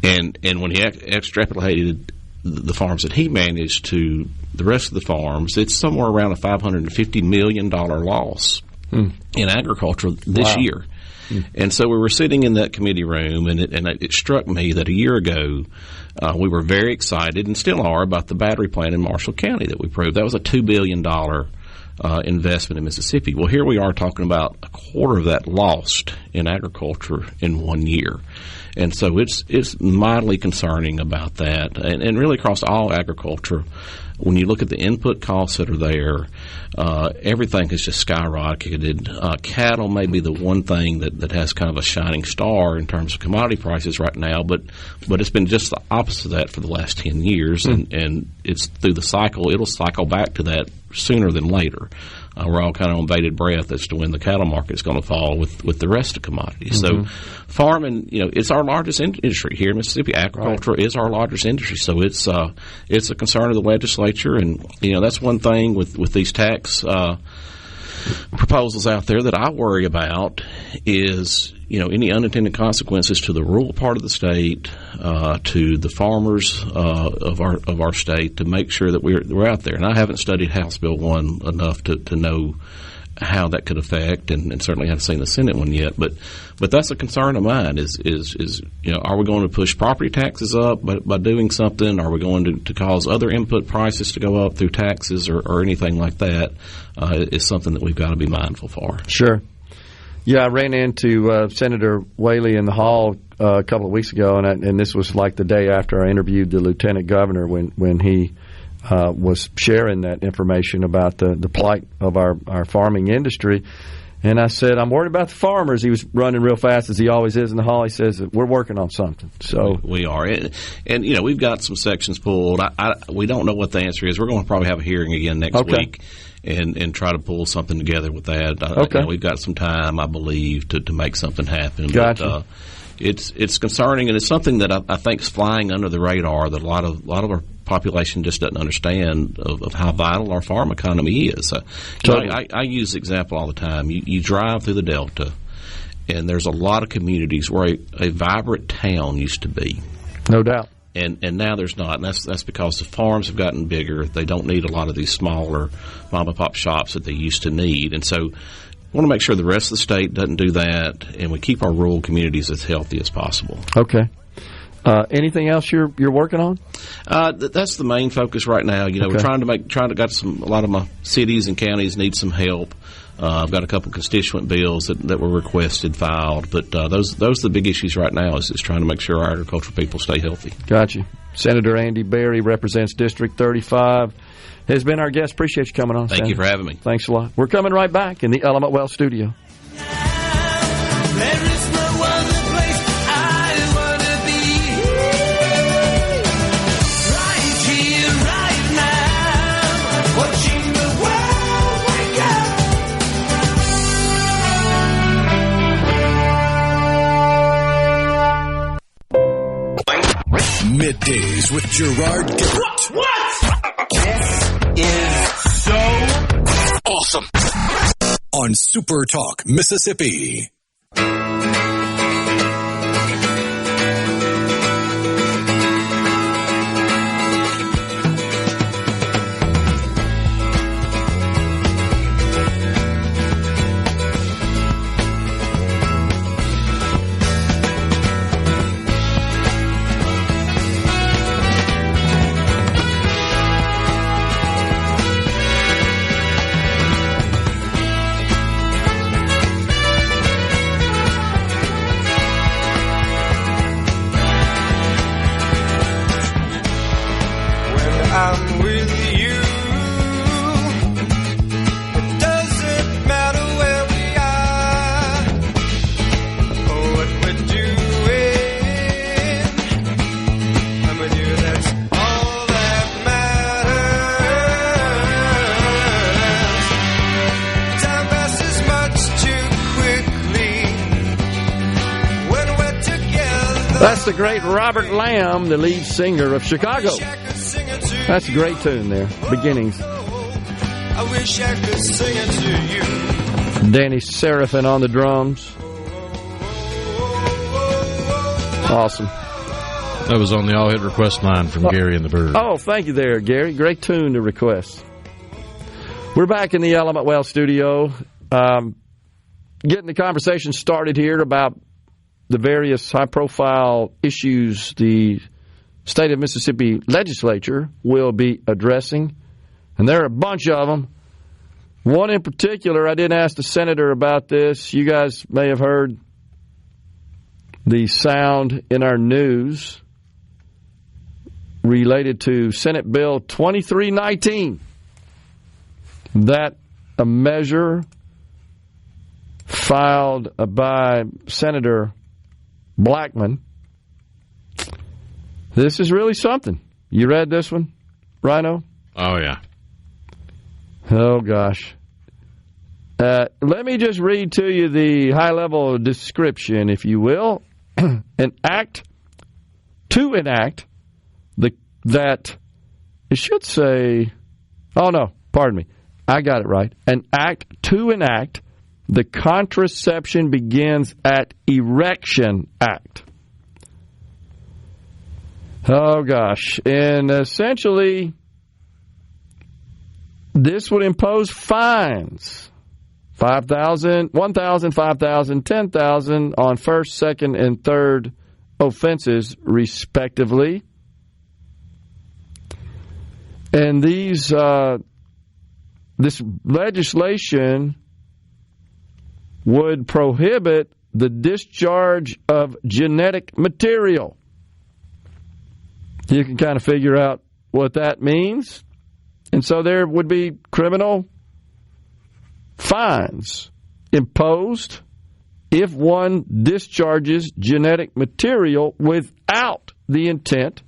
And when he extrapolated the farms that he managed to the rest of the farms, it's somewhere around a $550 million loss in agriculture this year. And so we were sitting in that committee room, and it struck me that a year ago we were very excited, and still are, about the battery plant in Marshall County that we proved. That was a $2 billion investment in Mississippi. Well, here we are talking about a quarter of that lost in agriculture in 1 year. And so it's mildly concerning about that, and really across all agriculture. When you look at the input costs that are there, everything has just skyrocketed. Cattle may be the one thing that has kind of a shining star in terms of commodity prices right now, but it's been just the opposite of that for the last 10 years, and it's through the cycle. It'll cycle back to that sooner than later. We're all kind of on bated breath as to when the cattle market is going to fall with the rest of commodities. So farming, it's our largest industry here in Mississippi. Agriculture is our largest industry. So it's a concern of the legislature. And, that's one thing with these tax proposals out there that I worry about is, any unintended consequences to the rural part of the state, to the farmers of our state, to make sure that we're out there. And I haven't studied House Bill 1 enough to know how that could affect, and certainly haven't seen the Senate one yet. But that's a concern of mine. Is are we going to push property taxes up by doing something? Are we going to cause other input prices to go up through taxes or anything like that? Is something that we've got to be mindful for. Sure. Yeah, I ran into Senator Whaley in the hall a couple of weeks ago, and this was like the day after I interviewed the lieutenant governor when he was sharing that information about the plight of our farming industry. And I said, I'm worried about the farmers. He was running real fast, as he always is in the hall. He says, we're working on something. So we are. And we've got some sections pulled. We don't know what the answer is. We're going to probably have a hearing again next week and try to pull something together with that. We've got some time, I believe, to make something happen. Gotcha. But, it's concerning, and it's something that I think is flying under the radar that a lot of our population just doesn't understand of how vital our farm economy is. I use the example all the time. You drive through the Delta, and there's a lot of communities where a vibrant town used to be. No doubt. And now there's not, and that's because the farms have gotten bigger. They don't need a lot of these smaller mom-and-pop shops that they used to need. And so we want to make sure the rest of the state doesn't do that, and we keep our rural communities as healthy as possible. Okay. Anything else you're working on? That's the main focus right now. We're trying to got a lot of my cities and counties need some help. I've got a couple constituent bills that were requested filed, but those are the big issues right now. Is trying to make sure our agricultural people stay healthy. Gotcha. Senator Andy Berry represents District 35. Has been our guest. Appreciate you coming on. Thank you for having me. Thanks a lot. We're coming right back in the Element Well studio. Middays with Gerard Gibert. What? This is so awesome. On SuperTalk Mississippi. I'm with you. It doesn't matter where we are or what we're doing. I'm with you, that's all that matters. Time passes much too quickly when we're together. That's the great Robert Lamb, the lead singer of Chicago. That's a great tune there. Beginnings. I wish I could sing it to you. Danny Seraphin on the drums. Awesome. That was on the All Hit Request line from Gary and the Bird. Oh, thank you there, Gary. Great tune to request. We're back in the Element Well studio. Getting the conversation started here about the various high-profile issues the state of Mississippi legislature will be addressing. And there are a bunch of them. One in particular, I didn't ask the senator about this. You guys may have heard the sound in our news related to Senate Bill 2319. That a measure filed by Senator Blackman. This is really something. You read this one, Rhino? Oh, yeah. Oh, gosh. Let me just read to you the high-level description, if you will. To enact that, it should say, oh, no, pardon me. I got it right. An act to enact the Contraception Begins at Erection Act. Oh, gosh. And essentially, this would impose fines. $5,000, $1,000, $5,000, $10,000 on first, second, and third offenses, respectively. And this legislation would prohibit the discharge of genetic material. You can kind of figure out what that means. And so there would be criminal fines imposed if one discharges genetic material without the intent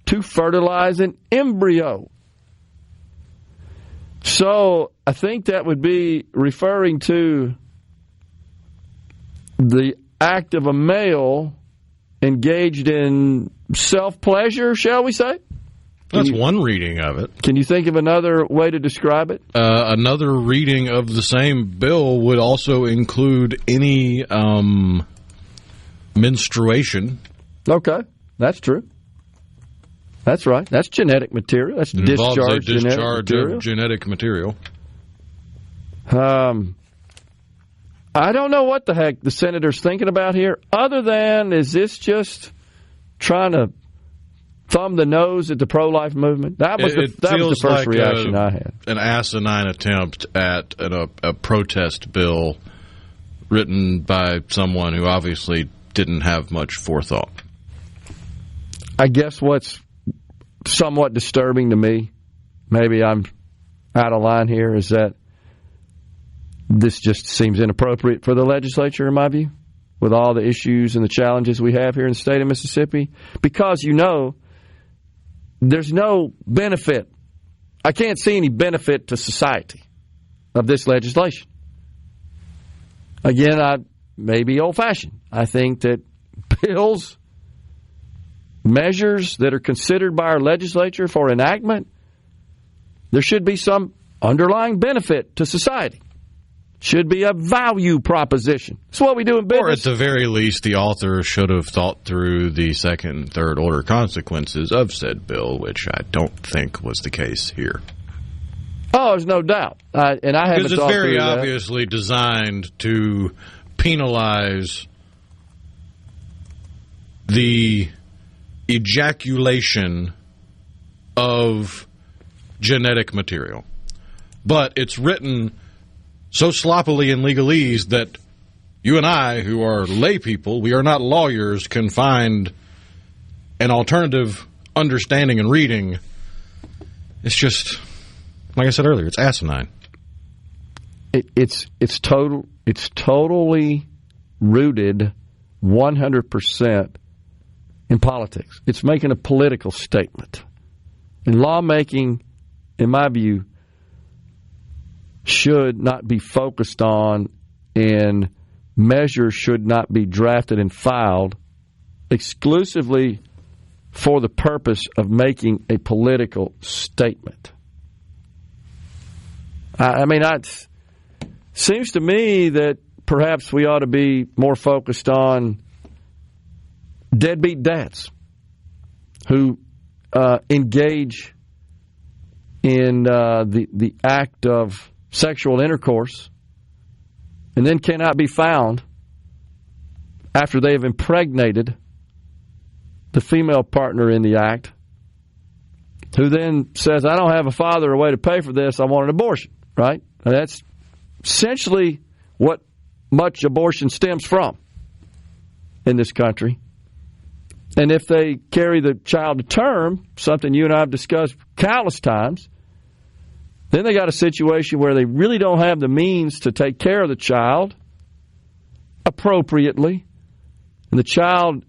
to fertilize an embryo. So I think that would be referring to the act of a male engaged in self-pleasure, shall we say? That's one reading of it. Can you think of another way to describe it? Another reading of the same bill would also include any menstruation. Okay, that's true. That's right. That's genetic material. That's discharge of genetic material. I don't know what the heck the senator's thinking about here, other than is this just trying to thumb the nose at the pro-life movement? That was the first reaction I had. An asinine attempt at a protest bill written by someone who obviously didn't have much forethought. I guess what's somewhat disturbing to me, maybe I'm out of line here, is that this just seems inappropriate for the legislature, in my view, with all the issues and the challenges we have here in the state of Mississippi, because there's no benefit. I can't see any benefit to society of this legislation. Again, I may be old-fashioned. I think that bills measures that are considered by our legislature for enactment, there should be some underlying benefit to society. Should be a value proposition. That's what we do in business. Or at the very least, the author should have thought through the second and third order consequences of said bill, which I don't think was the case here. Oh, there's no doubt. And I haven't because it's thought very through that. obviously designed to penalize the ejaculation of genetic material. But it's written so sloppily in legalese that you and I, who are lay people, we are not lawyers, can find an alternative understanding and reading. It's just, like I said earlier, it's asinine. It's totally rooted 100% in politics. It's making a political statement. And lawmaking, in my view, should not be focused on, and measures should not be drafted and filed exclusively for the purpose of making a political statement. It seems to me that perhaps we ought to be more focused on deadbeat dads who engage in the act of sexual intercourse and then cannot be found after they have impregnated the female partner in the act, who then says, I don't have a father or a way to pay for this, I want an abortion, right? And that's essentially what much abortion stems from in this country. And if they carry the child to term, something you and I have discussed countless times, then they got a situation where they really don't have the means to take care of the child appropriately. And the child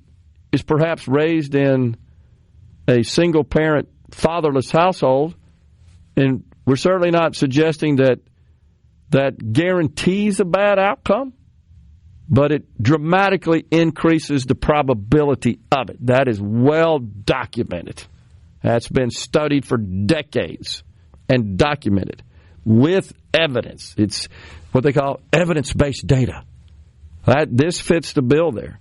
is perhaps raised in a single-parent, fatherless household. And we're certainly not suggesting that guarantees a bad outcome, but it dramatically increases the probability of it. That is well documented. That's been studied for decades and documented with evidence. It's what they call evidence-based data. This fits the bill there.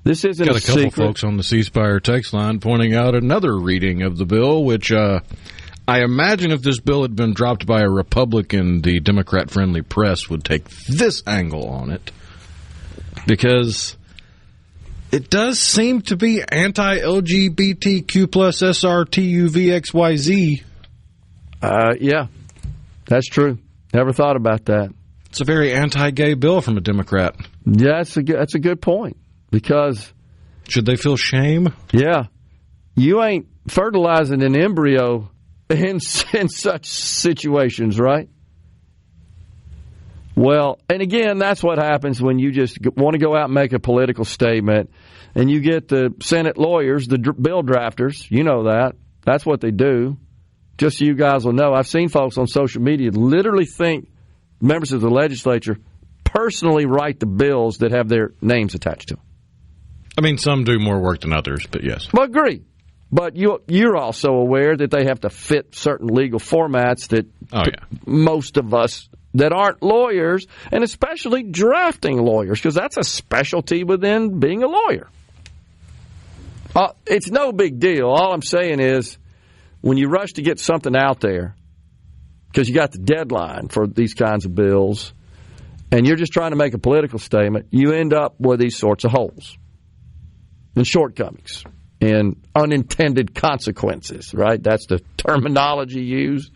This isn't got a couple secret. Folks on the C Spire text line pointing out another reading of the bill, which I imagine if this bill had been dropped by a Republican, the Democrat-friendly press would take this angle on it, because it does seem to be anti-LGBTQ plus SRTUVXYZ. Yeah, that's true. Never thought about that. It's a very anti-gay bill from a Democrat. Yeah, that's a good point. Because should they feel shame? Yeah, you ain't fertilizing an embryo in such situations, right? Well, and again, that's what happens when you just want to go out and make a political statement, and you get the Senate lawyers, the bill drafters. You know that. That's what they do. Just so you guys will know, I've seen folks on social media literally think members of the legislature personally write the bills that have their names attached to them. I mean, some do more work than others, but yes. Well, agree. But you're also aware that they have to fit certain legal formats that most of us that aren't lawyers, and especially drafting lawyers, because that's a specialty within being a lawyer. It's no big deal. All I'm saying is, when you rush to get something out there, because you got the deadline for these kinds of bills, and you're just trying to make a political statement, you end up with these sorts of holes and shortcomings and unintended consequences, right? That's the terminology used.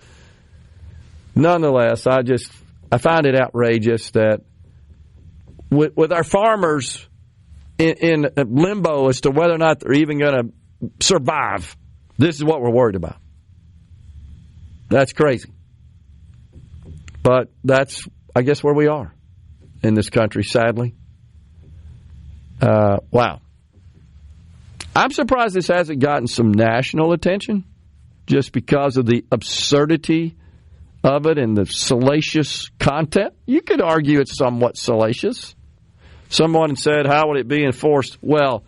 Nonetheless, I find it outrageous that with our farmers in limbo as to whether or not they're even going to survive, this is what we're worried about. That's crazy. But that's, I guess, where we are in this country, sadly. Wow. I'm surprised this hasn't gotten some national attention just because of the absurdity of it and the salacious content. You could argue it's somewhat salacious. Someone said, how would it be enforced? Well,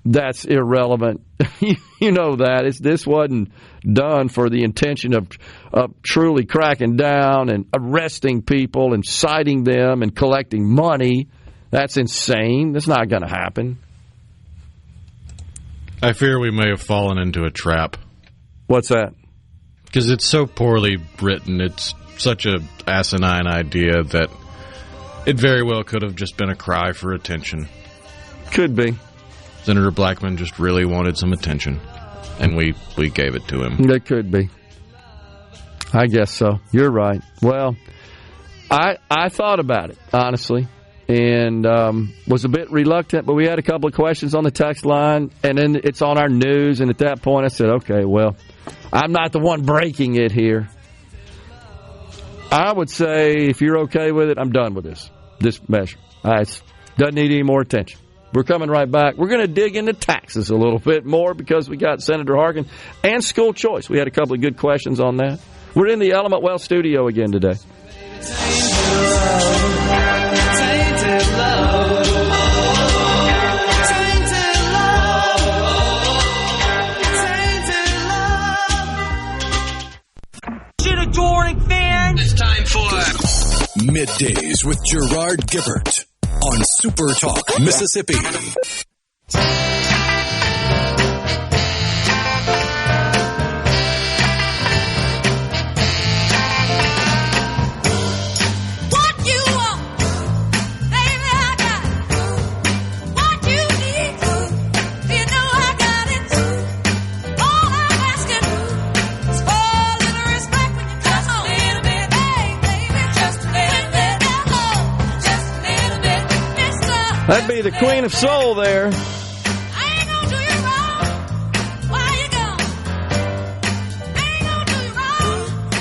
that's irrelevant. You know that. This wasn't done for the intention of truly cracking down and arresting people and citing them and collecting money. That's insane. That's not going to happen. I fear we may have fallen into a trap. What's that? Because it's so poorly written. It's such a asinine idea that it very well could have just been a cry for attention. Could be. Senator Blackmun just really wanted some attention, and we gave it to him. It could be. I guess so. You're right. Well, I thought about it, honestly, and was a bit reluctant, but we had a couple of questions on the text line, and then it's on our news, and at that point I said, okay, well, I'm not the one breaking it here. I would say, if you're okay with it, I'm done with this measure. It doesn't need any more attention. We're coming right back. We're going to dig into taxes a little bit more because we got Senator Harkin and school choice. We had a couple of good questions on that. We're in the Element Wealth studio again today. It's time for Middays with Gerard Gibert on SuperTalk Mississippi. That'd be the Queen of Soul there.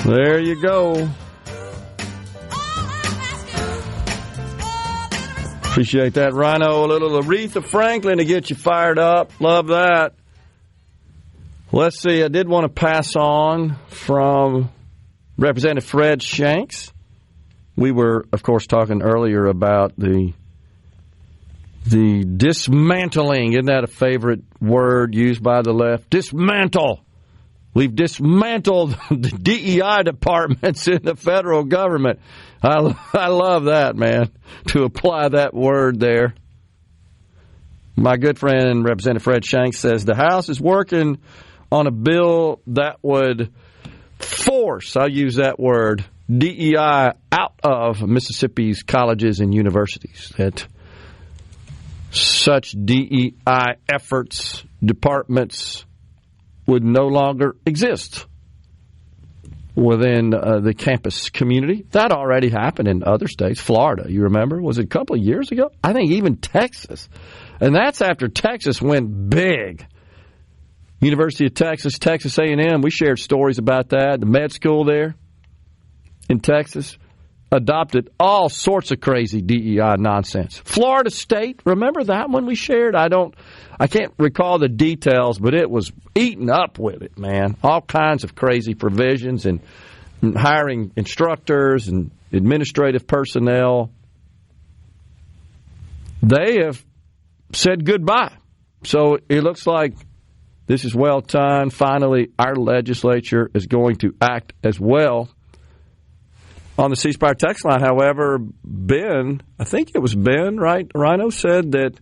There you go. Appreciate that, Rhino. A little Aretha Franklin to get you fired up. Love that. Let's see. I did want to pass on from Representative Fred Shanks. We were, of course, talking earlier about the dismantling. Isn't that a favorite word used by the left? Dismantle. We've dismantled the DEI departments in the federal government. I love that, man, to apply that word there. My good friend, Representative Fred Shanks, says the House is working on a bill that would force, I'll use that word, DEI out of Mississippi's colleges and universities. That such DEI efforts, departments, would no longer exist within the campus community. That already happened in other states. Florida, you remember? Was it a couple of years ago? I think even Texas. And that's after Texas went big. University of Texas, Texas A&M, we shared stories about that. The med school there in Texas adopted all sorts of crazy DEI nonsense. Florida State, remember that one we shared? I can't recall the details, but it was eaten up with it, man. All kinds of crazy provisions and hiring instructors and administrative personnel. They have said goodbye. So it looks like this is well timed. Finally, our legislature is going to act as well. On the C Spire text line, however, Ben, I think it was Ben, right? Rhino said that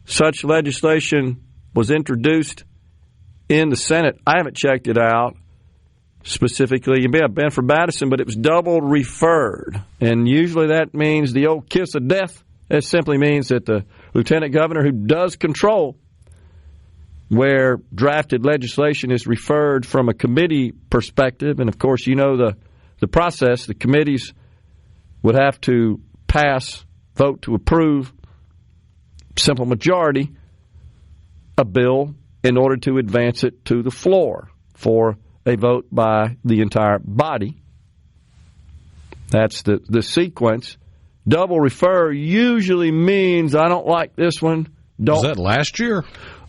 such legislation was introduced in the Senate. I haven't checked it out specifically. You may have Ben for Madison, but it was double referred. And usually that means the old kiss of death. It simply means that the lieutenant governor who does control where drafted legislation is referred from a committee perspective, and of course you know the process, the committees would have to pass, vote to approve, simple majority, a bill in order to advance it to the floor for a vote by the entire body. That's the sequence. Double refer usually means I don't like this one. Was that last year?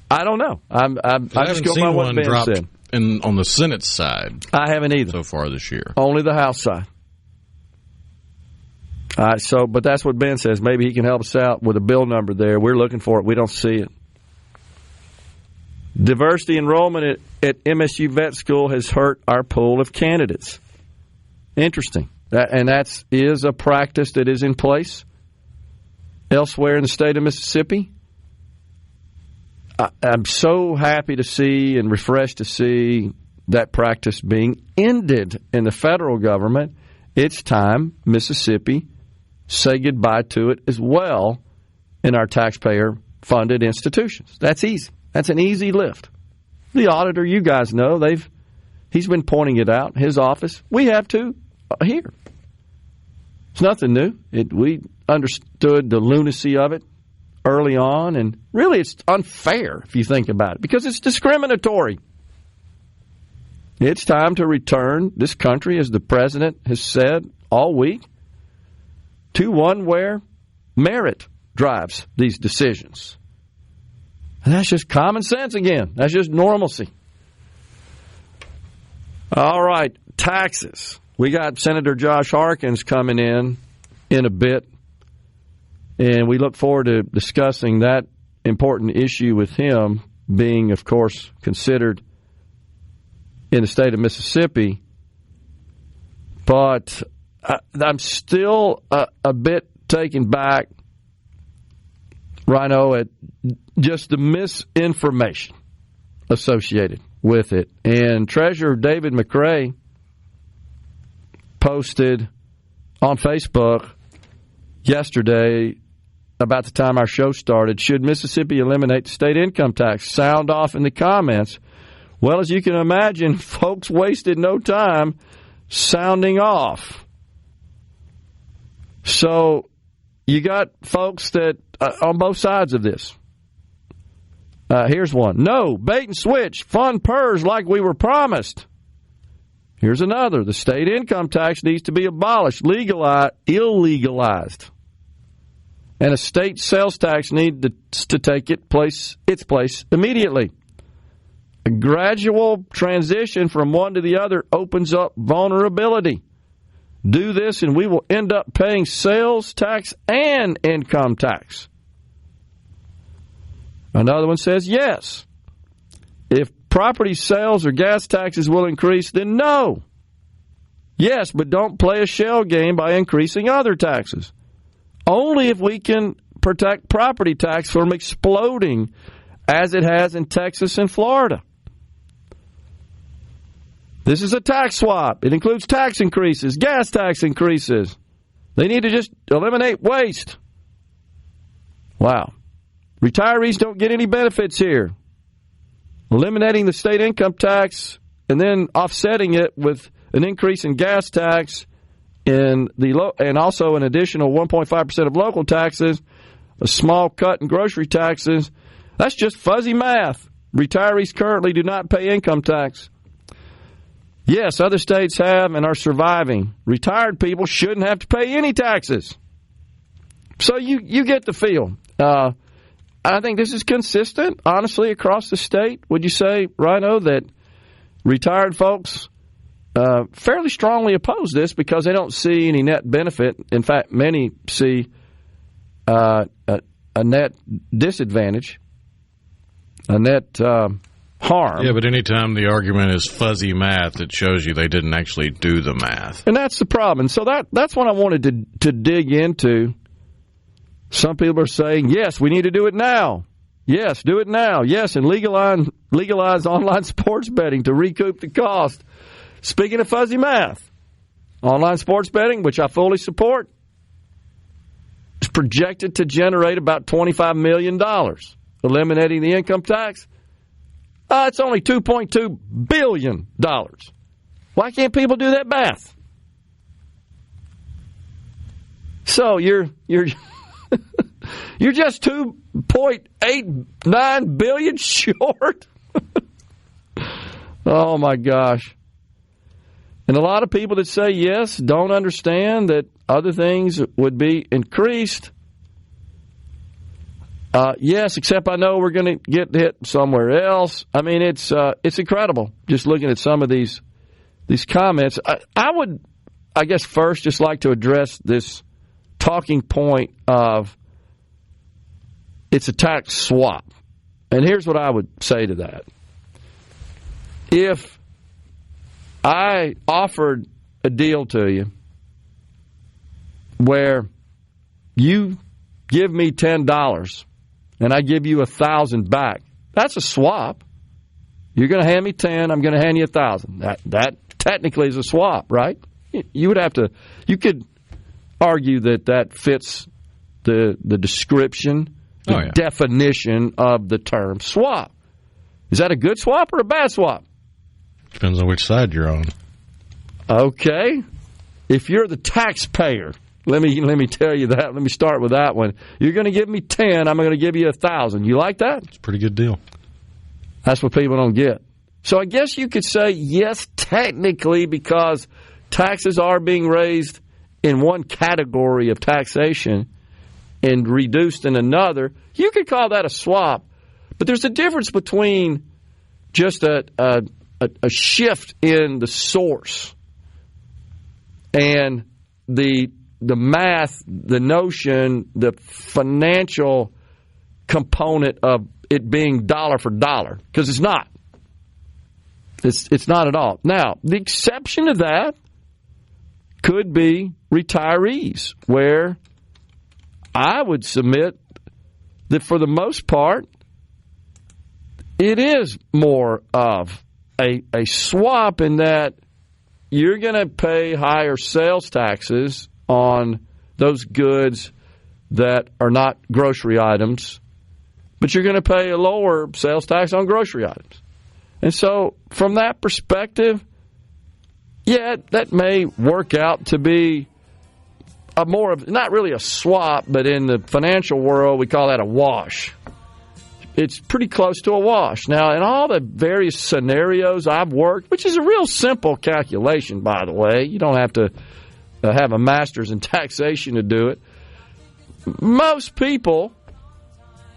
I don't know. I just go by what Ben said. On the Senate side, I haven't either so far this year. Only the House side. All right, but that's what Ben says. Maybe he can help us out with a bill number there. We're looking for it. We don't see it. Diversity enrollment at MSU Vet School has hurt our pool of candidates. Interesting. And that is a practice that is in place elsewhere in the state of Mississippi. I'm so happy to see and refreshed to see that practice being ended in the federal government. It's time Mississippi say goodbye to it as well in our taxpayer-funded institutions. That's easy. That's an easy lift. The auditor, you guys know, he's been pointing it out. His office, we have to here. It's nothing new. We understood the lunacy of it early on, and really it's unfair if you think about it, because it's discriminatory. It's time to return this country, as the president has said all week, to one where merit drives these decisions. And that's just common sense again. That's just normalcy. All right, taxes. We got Senator Josh Harkins coming in a bit, and we look forward to discussing that important issue with him, being, of course, considered in the state of Mississippi. But I'm still a bit taken back, Rhino, at just the misinformation associated with it. And Treasurer David McRae posted on Facebook yesterday, about the time our show started, should Mississippi eliminate the state income tax? Sound off in the comments. Well, as you can imagine, folks wasted no time sounding off. So you got folks that on both sides of this. Here's one. No, bait and switch, fund PERS like we were promised. Here's another. The state income tax needs to be abolished, illegalized. And a state sales tax needs to take its place immediately. A gradual transition from one to the other opens up vulnerability. Do this and we will end up paying sales tax and income tax. Another one says yes. If property sales or gas taxes will increase, then no. Yes, but don't play a shell game by increasing other taxes. Only if we can protect property tax from exploding as it has in Texas and Florida. This is a tax swap. It includes tax increases, gas tax increases. They need to just eliminate waste. Wow. Retirees don't get any benefits here. Eliminating the state income tax and then offsetting it with an increase in gas tax and also an additional 1.5% of local taxes, a small cut in grocery taxes. That's just fuzzy math. Retirees currently do not pay income tax. Yes, other states have and are surviving. Retired people shouldn't have to pay any taxes. So you get the feel. I think this is consistent, honestly, across the state. Would you say, Rhino, that retired folks fairly strongly oppose this because they don't see any net benefit? In fact, many see a net disadvantage, a net harm. Yeah, but anytime the argument is fuzzy math, it shows you they didn't actually do the math. And that's the problem. And so that's what I wanted to dig into. Some people are saying, yes, we need to do it now. Yes, do it now. Yes, and legalize online sports betting to recoup the cost. Speaking of fuzzy math, online sports betting, which I fully support, is projected to generate about $25 million. Eliminating the income tax, it's only $2.2 billion. Why can't people do that math? So you're just $2.89 billion short. Oh my gosh. And a lot of people that say yes don't understand that other things would be increased. Yes, except I know we're going to get hit somewhere else. I mean, it's incredible just looking at some of these comments. I would, I guess, first just like to address this talking point of it's a tax swap. And here's what I would say to that. If I offered a deal to you where you give me $10 and I give you $1,000 back, that's a swap. You're going to hand me 10, I'm going to hand you 1,000. That technically is a swap, right? You could argue that fits the description, the definition of the term swap. Is that a good swap or a bad swap? Depends on which side you're on. Okay. If you're the taxpayer, let me tell you that. Let me start with that one. You're going to give me 10, I'm going to give you 1,000. You like that? It's a pretty good deal. That's what people don't get. So I guess you could say, yes, technically, because taxes are being raised in one category of taxation and reduced in another, you could call that a swap. But there's a difference between just a shift in the source and the math, the notion, the financial component of it being dollar for dollar, because it's not. It's not at all. Now, the exception to that could be retirees, where I would submit that for the most part, it is more of a swap in that you're going to pay higher sales taxes on those goods that are not grocery items, but you're going to pay a lower sales tax on grocery items. And so from that perspective, yeah, that may work out to be a more of, not really a swap, but in the financial world, we call that a wash. It's pretty close to a wash. Now, in all the various scenarios I've worked, which is a real simple calculation, by the way, you don't have to have a master's in taxation to do it. Most people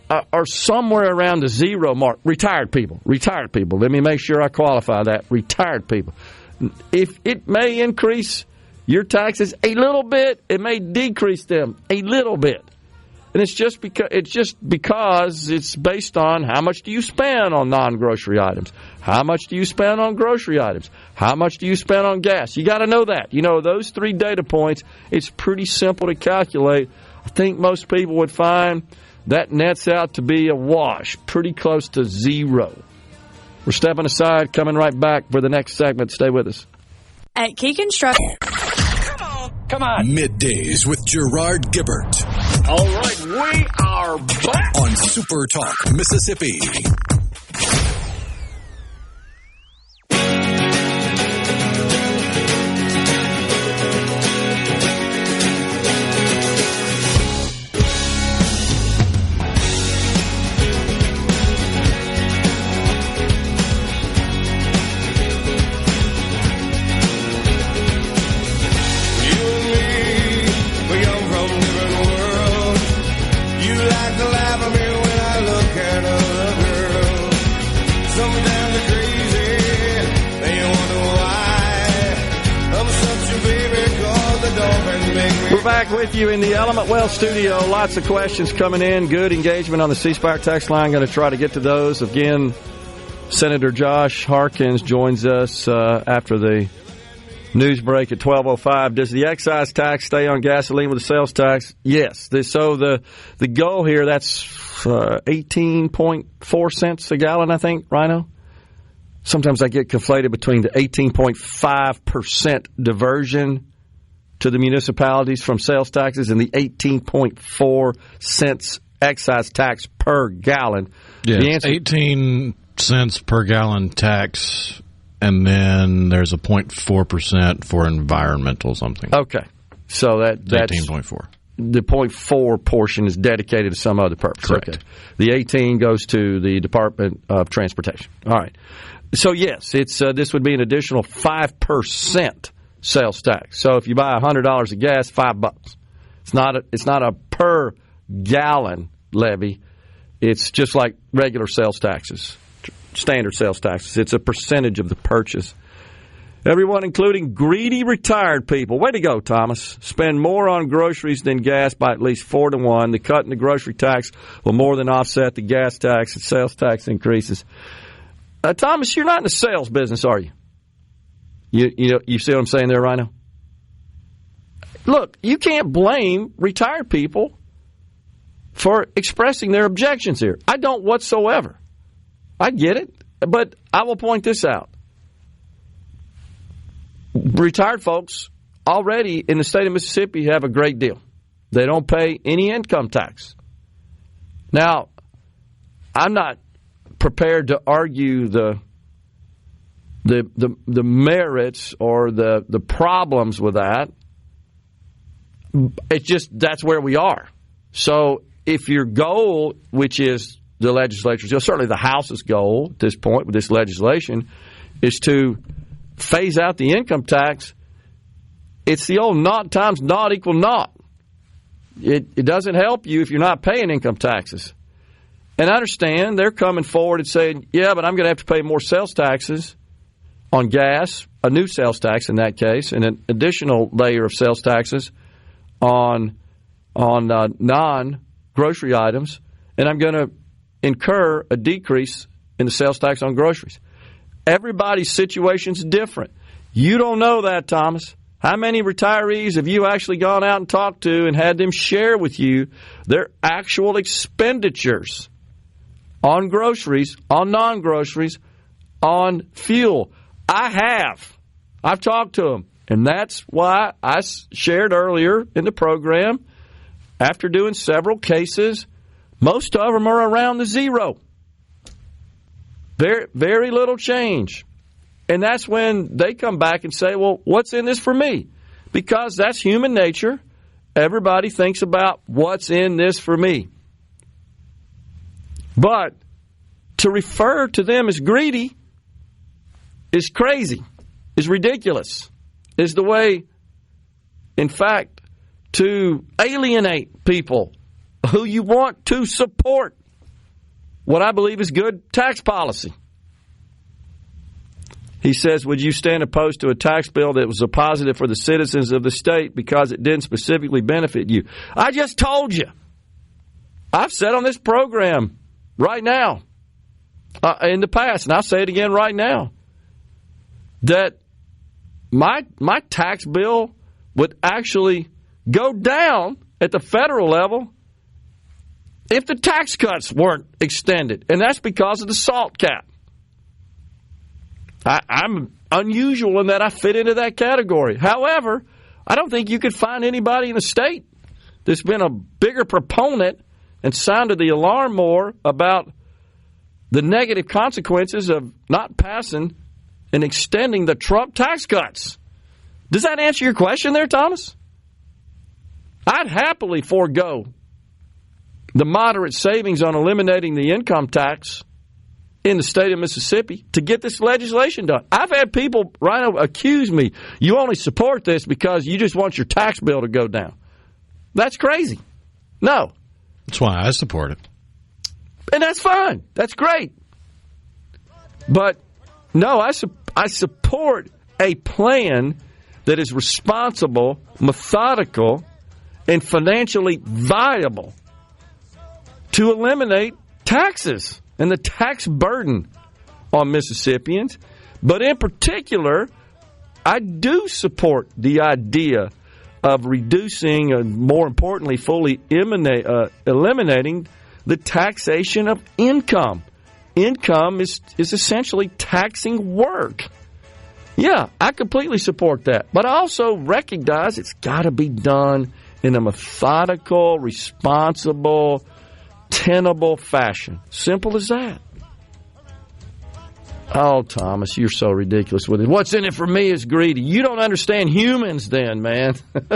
are somewhere around the zero mark. Retired people. Let me make sure I qualify that. Retired people. If it may increase your taxes a little bit, it may decrease them a little bit. And it's just because it's based on how much do you spend on non-grocery items? How much do you spend on grocery items? How much do you spend on gas? You got to know that. You know, those three data points, it's pretty simple to calculate. I think most people would find that nets out to be a wash, pretty close to zero. We're stepping aside, coming right back for the next segment. Stay with us. At Key Construction. Come on. Middays with Gerard Gibert. All right, we are back on SuperTalk Mississippi. Back with you in the Element Well studio. Lots of questions coming in. Good engagement on the C Spire text line. Going to try to get to those. Again, Senator Josh Harkins joins us after the news break at 12:05. Does the excise tax stay on gasoline with the sales tax? Yes. So the goal here, that's 18.4 cents a gallon, I think, Rhino? Sometimes I get conflated between the 18.5% diversion to the municipalities from sales taxes and the 18.4 cents excise tax per gallon. Yeah, the answer, 18 cents per gallon tax, and then there's a 0.4% for environmental something. Okay. So that's 18.4. The 0.4 portion is dedicated to some other purpose. Correct. Okay. The 18 goes to the Department of Transportation. All right. So, yes, it's this would be an additional 5% sales tax. So if you buy $100 of gas, $5. It's not a per gallon levy. It's just like regular sales taxes, standard sales taxes. It's a percentage of the purchase. Everyone, including greedy retired people. Way to go, Thomas. Spend more on groceries than gas by at least 4 to 1. The cut in the grocery tax will more than offset the gas tax and sales tax increases. Thomas, you're not in the sales business, are you? You see what I'm saying there, Rhino? Look, you can't blame retired people for expressing their objections here. I don't whatsoever. I get it, but I will point this out. Retired folks already in the state of Mississippi have a great deal. They don't pay any income tax. Now, I'm not prepared to argue the merits or the problems with that. It's just that's where we are. So if your goal, which is the legislature's, certainly the House's goal at this point with this legislation, is to phase out the income tax, it's the old naught times naught equal naught. It doesn't help you if you're not paying income taxes. And I understand they're coming forward and saying, yeah, but I'm going to have to pay more sales taxes on gas, a new sales tax in that case, and an additional layer of sales taxes on non-grocery items, and I'm going to incur a decrease in the sales tax on groceries. Everybody's situation's different. You don't know that, Thomas. How many retirees have you actually gone out and talked to and had them share with you their actual expenditures on groceries, on non-groceries, on fuel? I have. I've talked to them. And that's why I shared earlier in the program, after doing several cases, most of them are around the zero. Very, very little change. And that's when they come back and say, well, what's in this for me? Because that's human nature. Everybody thinks about what's in this for me. But to refer to them as greedy is crazy, is ridiculous, is the way, in fact, to alienate people who you want to support what I believe is good tax policy. He says, would you stand opposed to a tax bill that was a positive for the citizens of the state because it didn't specifically benefit you? I just told you. I've said on this program right now, in the past, and I'll say it again right now, that my tax bill would actually go down at the federal level if the tax cuts weren't extended. And that's because of the SALT cap. I'm unusual in that I fit into that category. However, I don't think you could find anybody in the state that's been a bigger proponent and sounded the alarm more about the negative consequences of not passing and extending the Trump tax cuts. Does that answer your question there, Thomas? I'd happily forego the moderate savings on eliminating the income tax in the state of Mississippi to get this legislation done. I've had people, Rhino, accuse me, you only support this because you just want your tax bill to go down. That's crazy. No. That's why I support it. And that's fine. That's great. But, no, I support a plan that is responsible, methodical, and financially viable to eliminate taxes and the tax burden on Mississippians. But in particular, I do support the idea of reducing and, more importantly, fully eliminating the taxation of income. Income is essentially taxing work. Yeah, I completely support that. But I also recognize it's got to be done in a methodical, responsible, tenable fashion. Simple as that. Oh, Thomas, you're so ridiculous with it. What's in it for me is greedy. You don't understand humans then, man.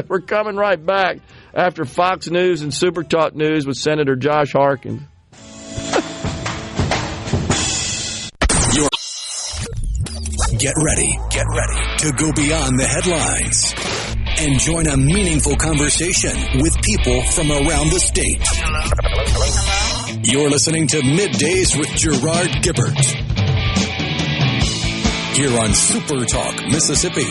We're coming right back after Fox News and SuperTalk News with Senator Josh Harkins. Get ready to go beyond the headlines and join a meaningful conversation with people from around the state. You're listening to Middays with Gerard Gibert. here on SuperTalk Mississippi.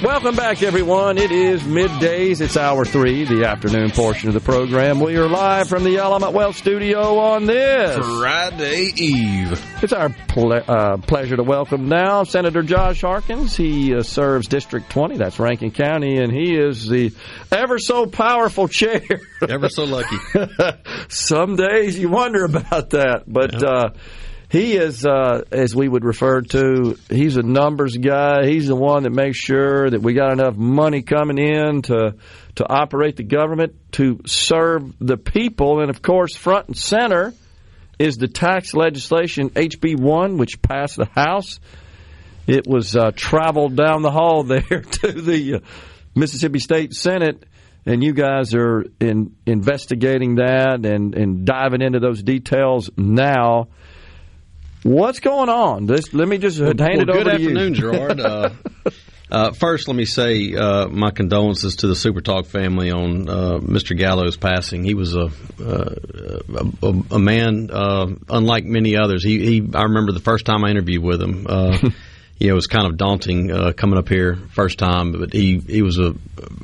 Welcome back, everyone. It is middays. It's hour 3, the afternoon portion of the program. We are live from the Element Wealth studio on this Friday Eve. It's our pleasure to welcome now Senator Josh Harkins. He serves District 20, that's Rankin County, and he is the ever so powerful chair. Ever so lucky. Some days you wonder about that, but he is, as we would refer to, he's a numbers guy. He's the one that makes sure that we got enough money coming in to operate the government, to serve the people. And, of course, front and center is the tax legislation, HB 1, which passed the House. It was traveled down the hall there to the Mississippi State Senate. And you guys are investigating that and diving into those details now. What's going on? Let me just hand it over to you. Good afternoon, Gerard. First, let me say my condolences to the SuperTalk family on Mr. Gallo's passing. He was a man unlike many others. I remember the first time I interviewed with him. It was kind of daunting coming up here first time, but he was a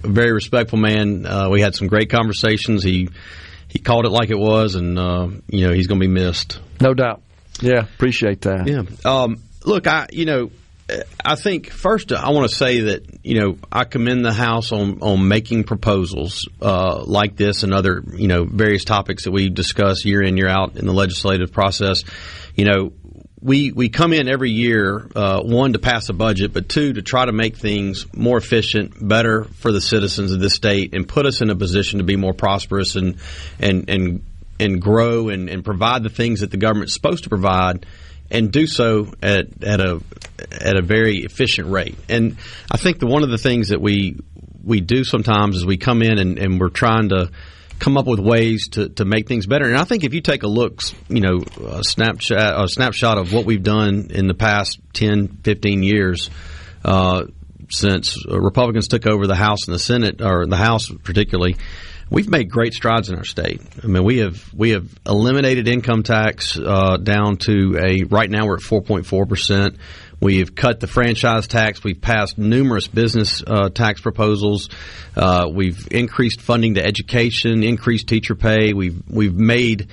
very respectful man. We had some great conversations. He called it like it was, and he's going to be missed. No doubt. Yeah, appreciate that. Yeah. Look, I think first I want to say that, I commend the House on making proposals like this and other, various topics that we discuss year in, year out in the legislative process. We come in every year, one, to pass a budget, but two, to try to make things more efficient, better for the citizens of this state, and put us in a position to be more prosperous and grow and provide the things that the government's supposed to provide, and do so at a very efficient rate. And I think one of the things that we do sometimes is we come in and we're trying to come up with ways to make things better. And I think if you take a look, a snapshot of what we've done in the past 10, 15 years since Republicans took over the House and the Senate, or the House particularly, we've made great strides in our state. I mean, we have eliminated income tax down to right now we're at 4.4%. We've cut the franchise tax. We've passed numerous business tax proposals. We've increased funding to education, increased teacher pay. We've made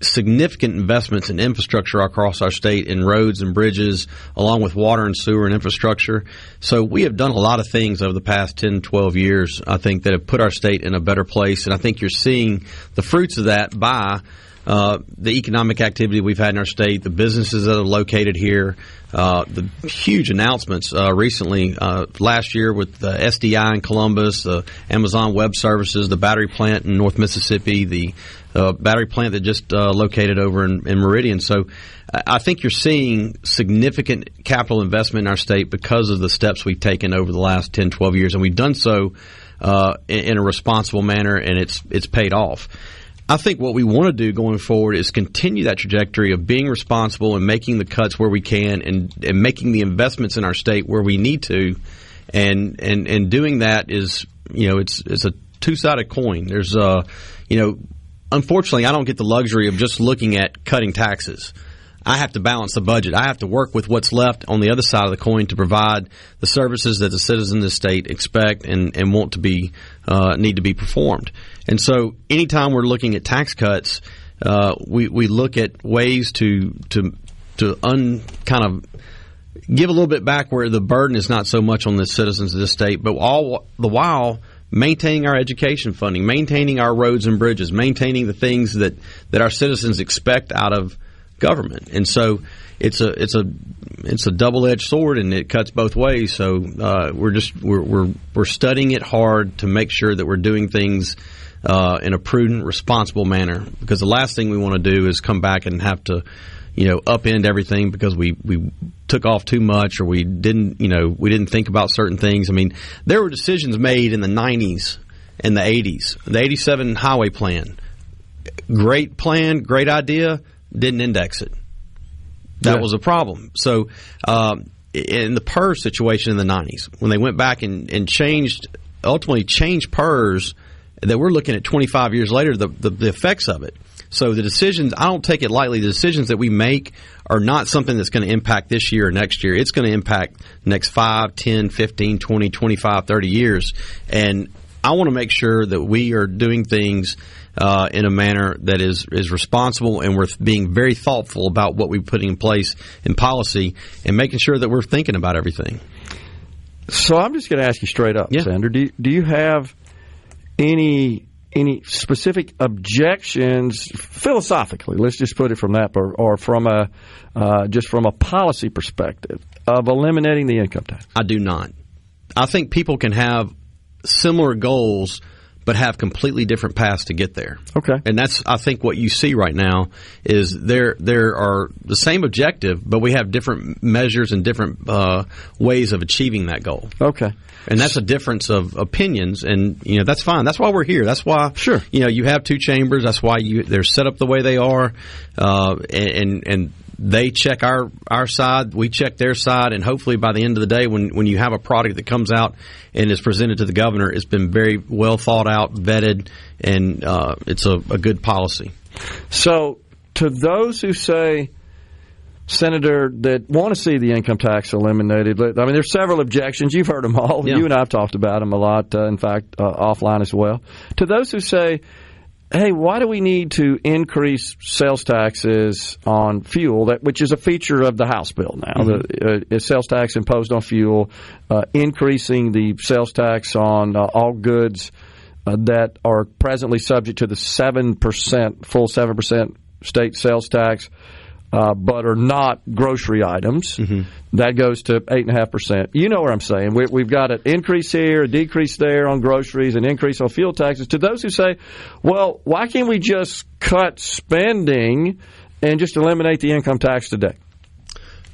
significant investments in infrastructure across our state, in roads and bridges, along with water and sewer and infrastructure. So we have done a lot of things over the past 10, 12 years, I think, that have put our state in a better place. And I think you're seeing the fruits of that by the economic activity we've had in our state, the businesses that are located here, the huge announcements recently, last year with the SDI in Columbus, the Amazon Web Services, the battery plant in North Mississippi, the battery plant that just located over in Meridian. So I think you're seeing significant capital investment in our state because of the steps we've taken over the last 10, 12 years. And we've done so in a responsible manner, and it's paid off. I think what we want to do going forward is continue that trajectory of being responsible and making the cuts where we can, and making the investments in our state where we need to, and doing that is, it's a two-sided coin. There's unfortunately, I don't get the luxury of just looking at cutting taxes. I have to balance the budget. I have to work with what's left on the other side of the coin to provide the services that the citizens of the state expect and want to be need to be performed. And so anytime we're looking at tax cuts, we look at ways to kind of give a little bit back where the burden is not so much on the citizens of this state, but all the while maintaining our education funding, maintaining our roads and bridges, maintaining the things that our citizens expect out of government. And so it's a double-edged sword, and it cuts both ways. So we're studying it hard to make sure that we're doing things in a prudent, responsible manner, because the last thing we want to do is come back and have to upend everything because we took off too much, or we didn't think about certain things. I mean, there were decisions made in the 90s in the 80s. The 87 highway plan. Great plan, great idea, didn't index it. That was a problem. So in the PERS situation in the 90s, when they went back and ultimately changed PERS, that we're looking at 25 years later, the effects of it. So the decisions, I don't take it lightly. The decisions that we make are not something that's going to impact this year or next year. It's going to impact the next 5, 10, 15, 20, 25, 30 years. And I want to make sure that we are doing things in a manner that is responsible, and we're being very thoughtful about what we're putting in place in policy and making sure that we're thinking about everything. So I'm just going to ask you straight up, Sandra. Do you have any specific objections philosophically? Let's just put it from that, or from just from a policy perspective of eliminating the income tax. I do not. I think people can have similar goals, but have completely different paths to get there. Okay. And that's, I think, what you see right now is there are the same objective, but we have different measures and different ways of achieving that goal. Okay. And that's a difference of opinions, and that's fine. That's why we're here. That's why you have two chambers. That's why they're set up the way they are, and they check our side, we check their side, and hopefully by the end of the day, when you have a product that comes out and is presented to the governor, it's been very well thought out, vetted, and it's a good policy. So to those who say, Senator, that want to see the income tax eliminated, I mean, there's several objections. You've heard them all. Yeah. You and I have talked about them a lot, in fact, offline as well. To those who say, hey, why do we need to increase sales taxes on fuel, which is a feature of the House bill now, the sales tax imposed on fuel, increasing the sales tax on all goods that are presently subject to the 7%, full 7% state sales tax, but are not grocery items. That goes to 8.5%. You know what I'm saying. We've got an increase here, a decrease there on groceries, an increase on fuel taxes. To those who say, well, why can't we just cut spending and just eliminate the income tax today?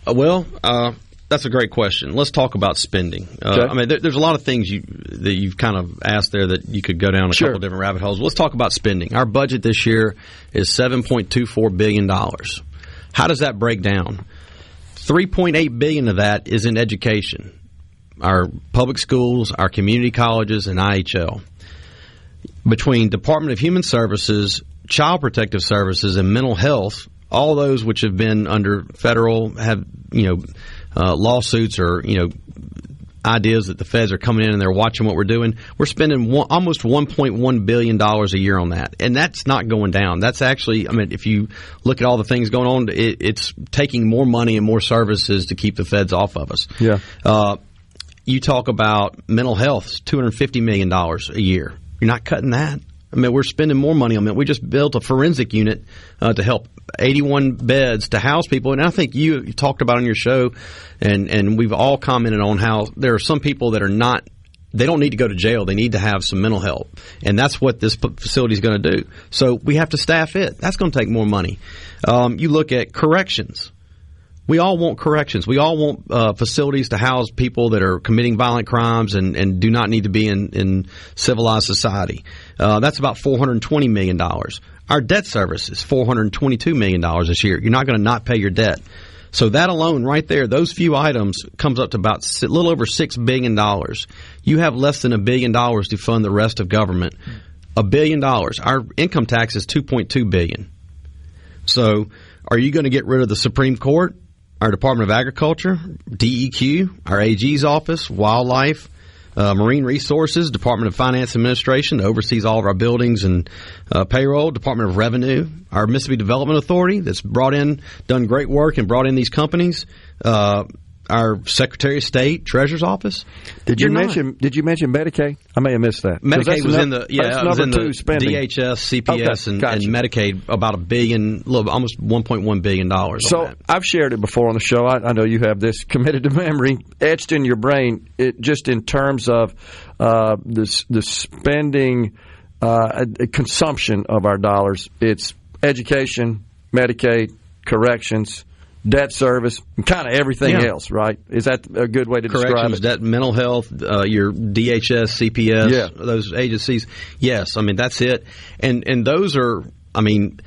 That's a great question. Let's talk about spending. Okay. I mean, there's a lot of things that you've kind of asked there that you could go down a couple different rabbit holes. Let's talk about spending. Our budget this year is $7.24 billion. How does that break down? $3.8 billion of that is in education, our public schools, our community colleges, and IHL. Between Department of Human Services, Child Protective Services, and mental health, all those which have been under federal lawsuits or ideas that the feds are coming in and they're watching what we're doing. We're spending almost $1.1 billion a year on that. And that's not going down. That's actually, if you look at all the things going on, it's taking more money and more services to keep the feds off of us. Yeah. You talk about mental health, $250 million a year. You're not cutting that. We're spending more money on it. We just built a forensic unit to help 81 beds to house people. And I think you talked about on your show, and we've all commented on how there are some people that they don't need to go to jail. They need to have some mental help. And that's what this facility is going to do. So we have to staff it. That's going to take more money. You look at corrections. We all want corrections. We all want facilities to house people that are committing violent crimes and do not need to be in civilized society. That's about $420 million. Our debt service is $422 million this year. You're not going to not pay your debt. So that alone right there, those few items comes up to about a little over $6 billion. You have less than $1 billion to fund the rest of government. $1 billion. Our income tax is $2.2 billion. So are you going to get rid of the Supreme Court, our Department of Agriculture, DEQ, our AG's office, wildlife, Marine Resources, Department of Finance Administration that oversees all of our buildings and payroll, Department of Revenue, our Mississippi Development Authority that's done great work and brought in these companies, our Secretary of State, Treasurer's Office. Did you mention Medicaid? I may have missed that. Medicaid was in the DHS, CPS, okay, and Medicaid about $1 billion, almost $1.1 billion. So I've shared it before on the show. I know you have this committed to memory, etched in your brain. Just in terms of the spending, consumption of our dollars. It's education, Medicaid, corrections, debt service, and kind of everything else, right? Is that a good way to describe it? Debt, mental health, your DHS, CPS, those agencies. Yes, I mean, that's it. And those are, I mean,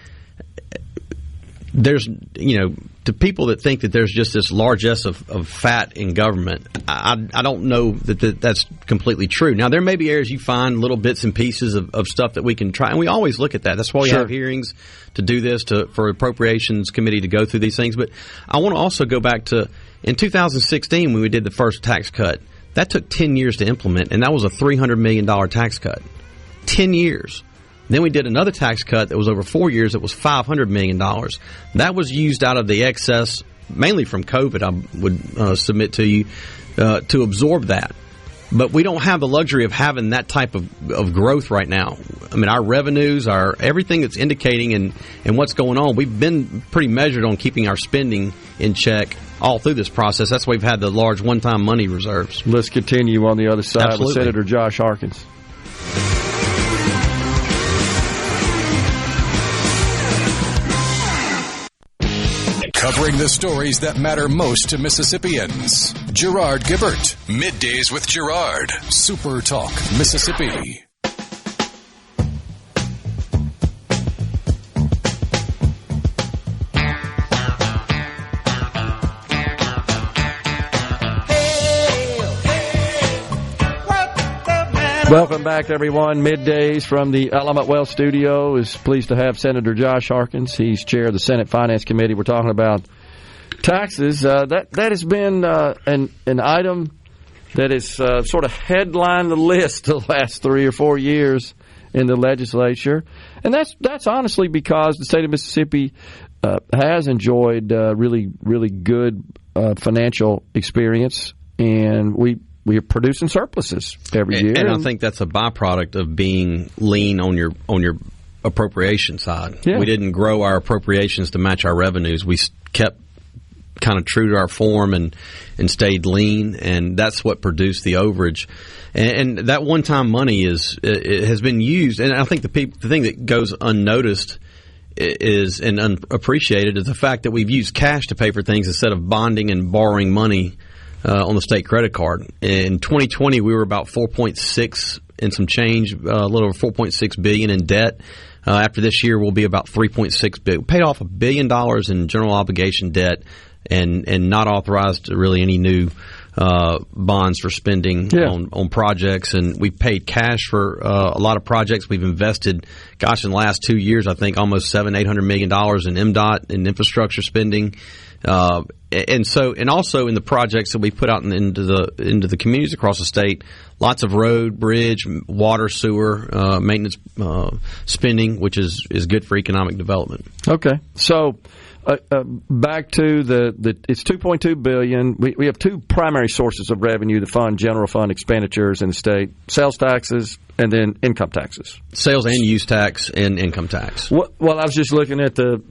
there's, to people that think that there's just this largesse of fat in government, I don't know that that's completely true. Now, there may be areas you find little bits and pieces of stuff that we can try, and we always look at that. That's why we have hearings to do this, for Appropriations Committee to go through these things. But I want to also go back to, in 2016, when we did the first tax cut, that took 10 years to implement, and that was a $300 million tax cut. 10 years. Then we did another tax cut that was over 4 years. It was $500 million. That was used out of the excess, mainly from COVID, I would submit to you, to absorb that. But we don't have the luxury of having that type of growth right now. I mean, our revenues, everything that's indicating and what's going on, we've been pretty measured on keeping our spending in check all through this process. That's why we've had the large one-time money reserves. Let's continue on the other side Absolutely. with Senator Josh Harkins. Covering the stories that matter most to Mississippians. Gerard Gibert. Middays with Gerard. SuperTalk Mississippi. Welcome back, everyone. Middays from the Element Wealth Studio is pleased to have Senator Josh Harkins. He's chair of the Senate Finance Committee. We're talking about taxes. That has been an item that has sort of headlined the list the last 3 or 4 years in the legislature, and that's honestly because the state of Mississippi has enjoyed really good financial experience, and we are producing surpluses every year. And I think that's a byproduct of being lean on your appropriation side. Yeah. We didn't grow our appropriations to match our revenues. We kept kind of true to our form and stayed lean, and that's what produced the overage. And that one-time money it has been used, and I think the thing that goes unnoticed is and unappreciated is the fact that we've used cash to pay for things instead of bonding and borrowing money on the state credit card. In 2020, we were about 4.6 and some change, a little over 4.6 billion in debt. After this year, we'll be about 3.6 billion. We paid off $1 billion in general obligation debt, and not authorized really any new bonds for spending on projects. And we've paid cash for a lot of projects. We've invested, in the last 2 years, I think almost $700-800 million in MDOT and infrastructure spending. And also in the projects that we put out into the communities across the state, lots of road, bridge, water, sewer maintenance spending, which is good for economic development. Okay, so back to it's $2.2 billion. We have two primary sources of revenue to fund general fund expenditures in the state: sales taxes and then income taxes. Sales and use tax and income tax. Well, I was just looking at the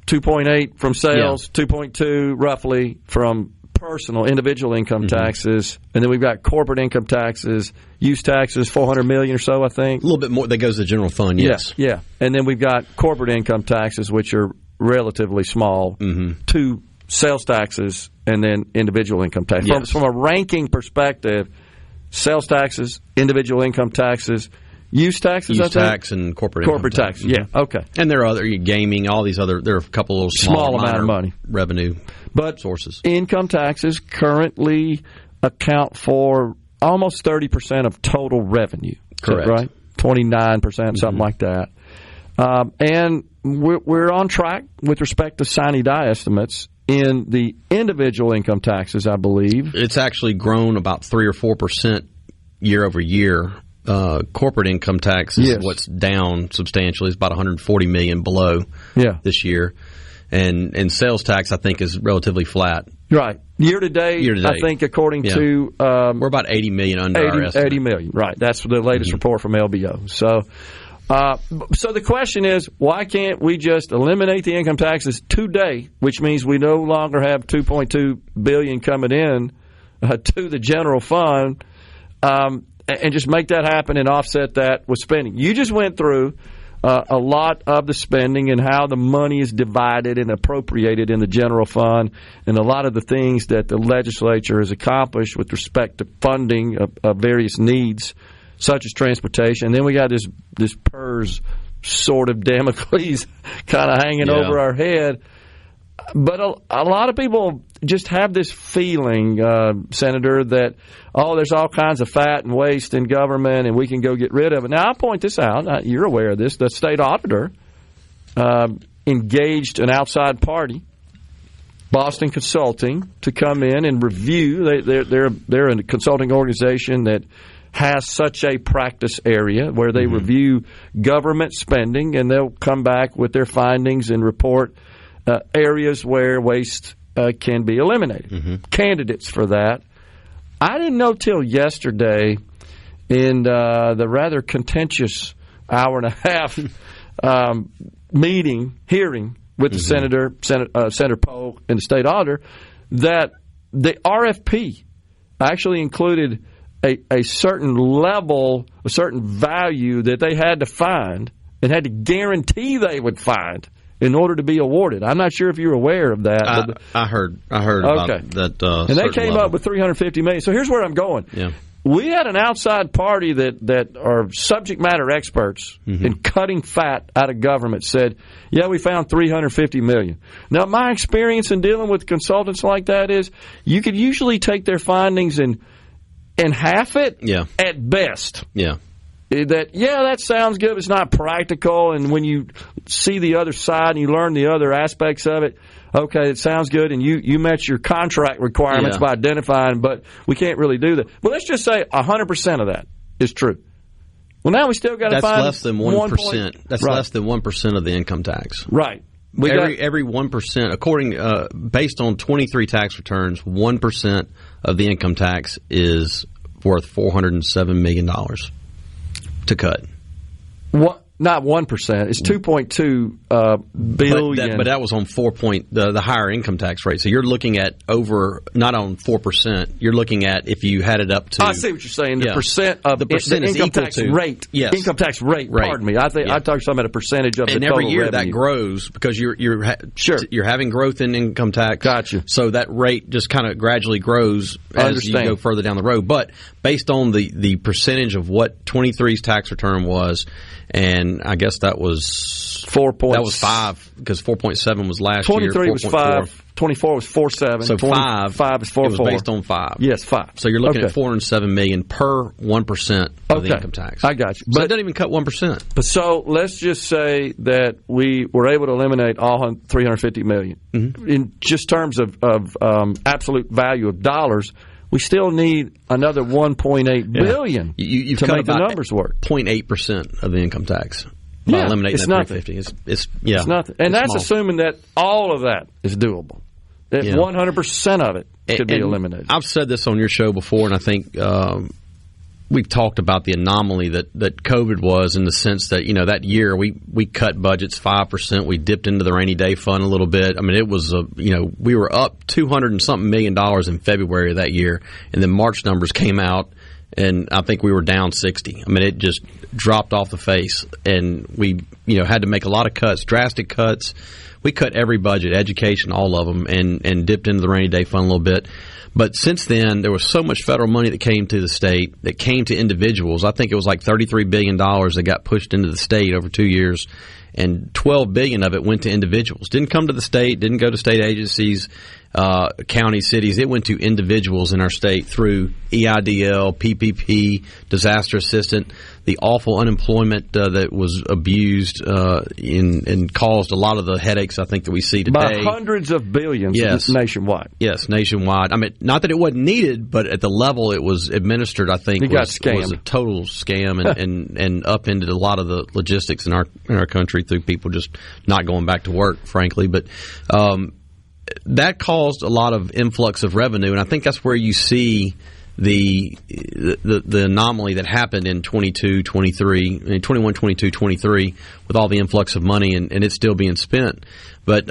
2.8 from sales, 2.2 roughly from personal individual income taxes, and then we've got corporate income taxes, use taxes, $400 million or so, I think. A little bit more that goes to the general fund, yes. Yeah. And then we've got corporate income taxes, which are relatively small, two sales taxes, and then individual income tax. Yes. From a ranking perspective, sales taxes, individual income taxes, use taxes, use tax, and corporate tax. Yeah, okay. And there are other gaming, all these other. There are a couple of small amount of money revenue, sources. Income taxes currently account for almost 30% of total revenue. Correct. Right, 29%, something like that. And we're on track with respect to sine die estimates in the individual income taxes. I believe it's actually grown about 3 or 4% year over year. Corporate income tax is what's down substantially. It's about $140 million below this year, and sales tax I think is relatively flat. Right, year to date. I think according to we're about $80 million under our estimate. $80 million. Right, that's the latest report from LBO. So the question is, why can't we just eliminate the income taxes today, which means we no longer have $2.2 billion coming in to the general fund, and just make that happen and offset that with spending? You just went through a lot of the spending and how the money is divided and appropriated in the general fund, and a lot of the things that the legislature has accomplished with respect to funding of various needs, such as transportation. And then we got this PERS sort of Damocles kind of hanging over our head. But a lot of people just have this feeling, Senator, that, there's all kinds of fat and waste in government and we can go get rid of it. Now, I'll point this out. You're aware of this. The state auditor engaged an outside party, Boston Consulting, to come in and review. They're a consulting organization that has such a practice area where they review government spending, and they'll come back with their findings and report areas where waste can be eliminated. Candidates for that. I didn't know till yesterday in the rather contentious hour and a half hearing with the Senator Poe and the state auditor, that the RFP actually included a certain level, a certain value that they had to find and had to guarantee they would find in order to be awarded. I'm not sure if you're aware of that. I heard about that. And they came up with $350 million. So here's where I'm going. Yeah. We had an outside party that are subject matter experts in cutting fat out of government said, we found $350 million. Now, my experience in dealing with consultants like that is you could usually take their findings and half it at best. Yeah. That sounds good, but it's not practical. And when you see the other side and you learn the other aspects of it, okay, it sounds good, and you met your contract requirements by identifying, but we can't really do that. Well, let's just say 100% of that is true. Well, now we still got to find less than 1%. That's less than 1% of the income tax. Right. Every 1%, according based on 23 tax returns, 1% of the income tax is worth $407 million to cut. What? Not 1%. It's 2.2 billion. But that was on the higher income tax rate. So you're looking at not on 4%. You're looking at if you had it up to. I see what you're saying. The percent of the income tax rate. Yes. Income tax rate. Right. Pardon me. I talk something about a percentage of the total revenue. And every year revenue. that grows because you're having growth in income tax. Gotcha. So that rate just kind of gradually grows as you go further down the road. But based on the percentage of what 23's tax return was. And I guess that was 4. That was 5 because 4.7 was last 23 year. 23 was 5. 24 was 4.7. So 5 is 4.4. It was based on 5. Yes, 5. So you're looking at $407 million per 1% of the income tax. I got you. But it doesn't even cut 1%. But so let's just say that we were able to eliminate all $350 million in just terms of absolute value of dollars. We still need another $1.8 billion You've to cut make the numbers work. 0.8% of the income tax by eliminating it's that nothing. $350. It's nothing. And that's small. Assuming that all of that is doable. That 100% of it could be eliminated. I've said this on your show before, and I think we've talked about the anomaly that COVID was in the sense that, that year we cut budgets 5%. We dipped into the rainy day fund a little bit. I mean, it was, we were up $200 and something million in February of that year. And then March numbers came out, and I think we were down 60. I mean, it just dropped off the face. And we, had to make a lot of cuts, drastic cuts. We cut every budget, education, all of them, and dipped into the rainy day fund a little bit. But since then, there was so much federal money that came to the state, that came to individuals. I think it was like $33 billion that got pushed into the state over 2 years, and $12 billion of it went to individuals. Didn't come to the state, didn't go to state agencies, counties, cities. It went to individuals in our state through EIDL, PPP, disaster assistance, the awful unemployment that was abused and caused a lot of the headaches I think that we see today. By hundreds of billions nationwide. Yes, nationwide. I mean, not that it wasn't needed, but at the level it was administered, I think was a total scam and upended a lot of the logistics in our country through people just not going back to work, frankly. But that caused a lot of influx of revenue, and I think that's where you see the anomaly that happened in 21, 22, 23 with all the influx of money and it's still being spent. But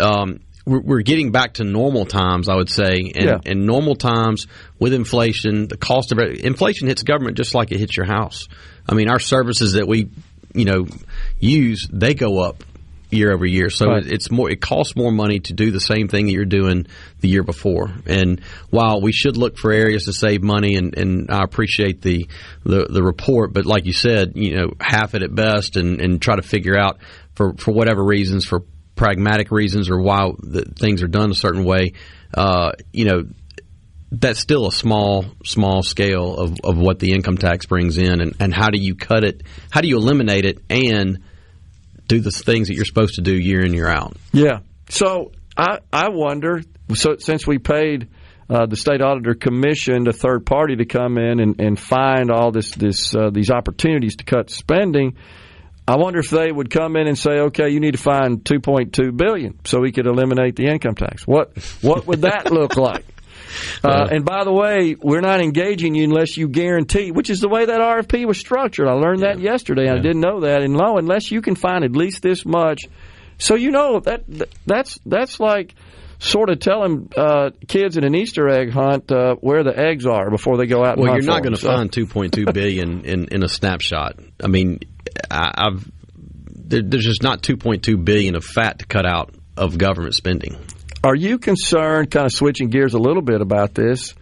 we're getting back to normal times, I would say, and normal times with inflation, the cost of inflation hits government just like it hits your house. I mean, our services that we use, they go up year over year. So right. it costs more money to do the same thing that you're doing the year before. And while we should look for areas to save money, and I appreciate the report, but like you said, half it at best, and try to figure out for whatever reasons, for pragmatic reasons, or why things are done a certain way, that's still a small scale of what the income tax brings in, and how do you cut it? How do you eliminate it and do the things that you're supposed to do year in, year out? Yeah. So I wonder, since we paid the State Auditor Commission, a third party, to come in and find all these opportunities to cut spending, I wonder if they would come in and say, okay, you need to find $2.2 billion so we could eliminate the income tax. What would that look like? And by the way, we're not engaging you unless you guarantee, which is the way that RFP was structured. I learned that yesterday. I didn't know that. And unless you can find at least this much. So that's like sort of telling kids in an Easter egg hunt where the eggs are before they go out and hunt. Well, you're not going to find $2.2 billion in a snapshot. I mean, there's just not $2.2 billion of fat to cut out of government spending. Are you concerned, kind of switching gears a little bit about this,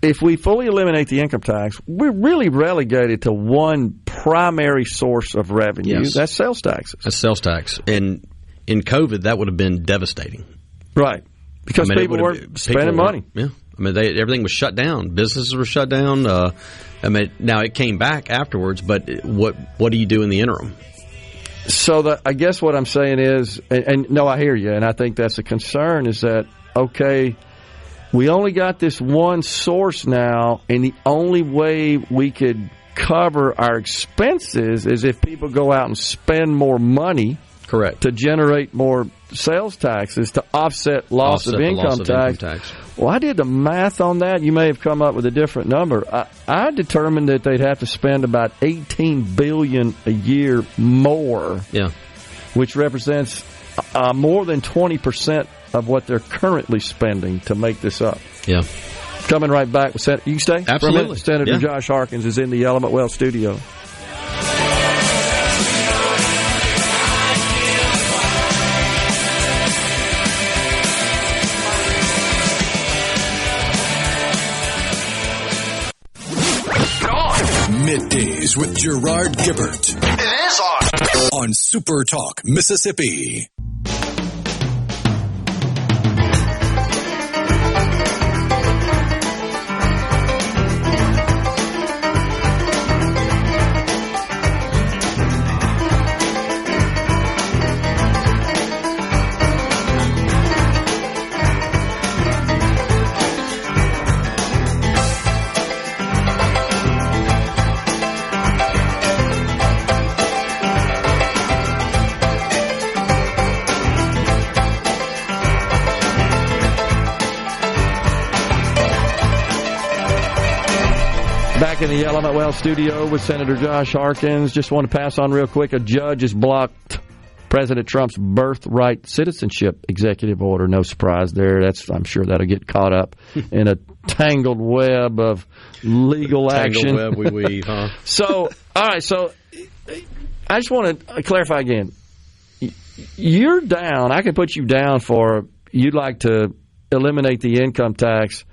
if we fully eliminate the income tax, we're really relegated to one primary source of revenue. Yes. That's sales taxes. That's sales tax. And in COVID, that would have been devastating. Right. Because people weren't spending money. Yeah. I mean, everything was shut down. Businesses were shut down. Now it came back afterwards, but what do you do in the interim? So I guess what I'm saying is, and no, I hear you, and I think that's a concern, is that, okay, we only got this one source now, and the only way we could cover our expenses is if people go out and spend more money. Correct. To generate more sales taxes to offset loss of income tax. Well, I did the math on that. You may have come up with a different number. I determined that they'd have to spend about $18 billion a year more. Yeah. Which represents more than 20% of what they're currently spending to make this up. Yeah. Coming right back with Senator. You can stay? Absolutely. Senator Josh Harkins is in the Element Wealth studio. Middays with Gerard Gibert. It is on SuperTalk Mississippi. Back in the Element Wealth studio with Senator Josh Harkins. Just want to pass on real quick. A judge has blocked President Trump's birthright citizenship executive order. No surprise there. I'm sure that'll get caught up in a tangled web of legal action. Tangled web we weave, huh? So, all right. So, I just want to clarify again. You're down. I can put you down for you'd like to eliminate the income tax,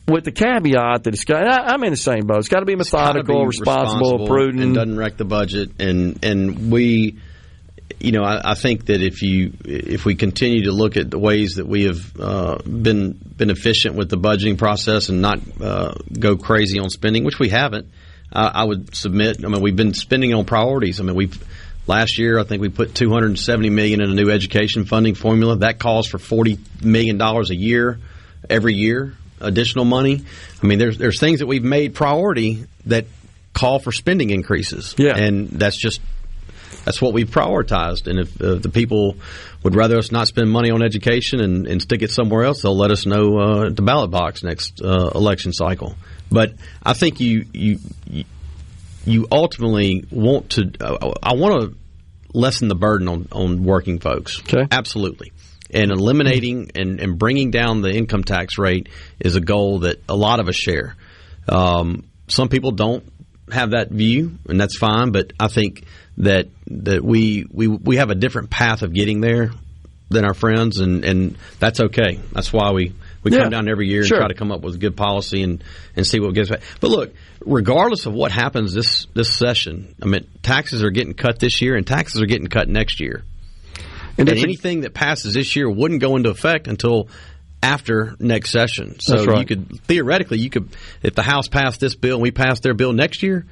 with the caveat that I'm in the same boat. It's got to be methodical, responsible, prudent, and doesn't wreck the budget. And we, I think that if we continue to look at the ways that we have been efficient with the budgeting process and not go crazy on spending, which we haven't, I would submit. I mean, we've been spending on priorities. I mean, last year, I think we put $270 million in a new education funding formula. That calls for $40 million a year, every year. Additional money. I mean, there's things that we've made priority that call for spending increases. Yeah. And that's what we've prioritized. And if the people would rather us not spend money on education and stick it somewhere else, they'll let us know at the ballot box next election cycle. But I think you ultimately want to. I want to lessen the burden on working folks. Okay. Absolutely. And eliminating and bringing down the income tax rate is a goal that a lot of us share. Some people don't have that view, and that's fine. But I think that we have a different path of getting there than our friends, and that's okay. That's why we come down every year and try to come up with a good policy and see what gets back. But look, regardless of what happens this session, I mean, taxes are getting cut this year, and taxes are getting cut next year. And anything that passes this year wouldn't go into effect until after next session. So you could theoretically, if the House passed this bill and we passed their bill next year,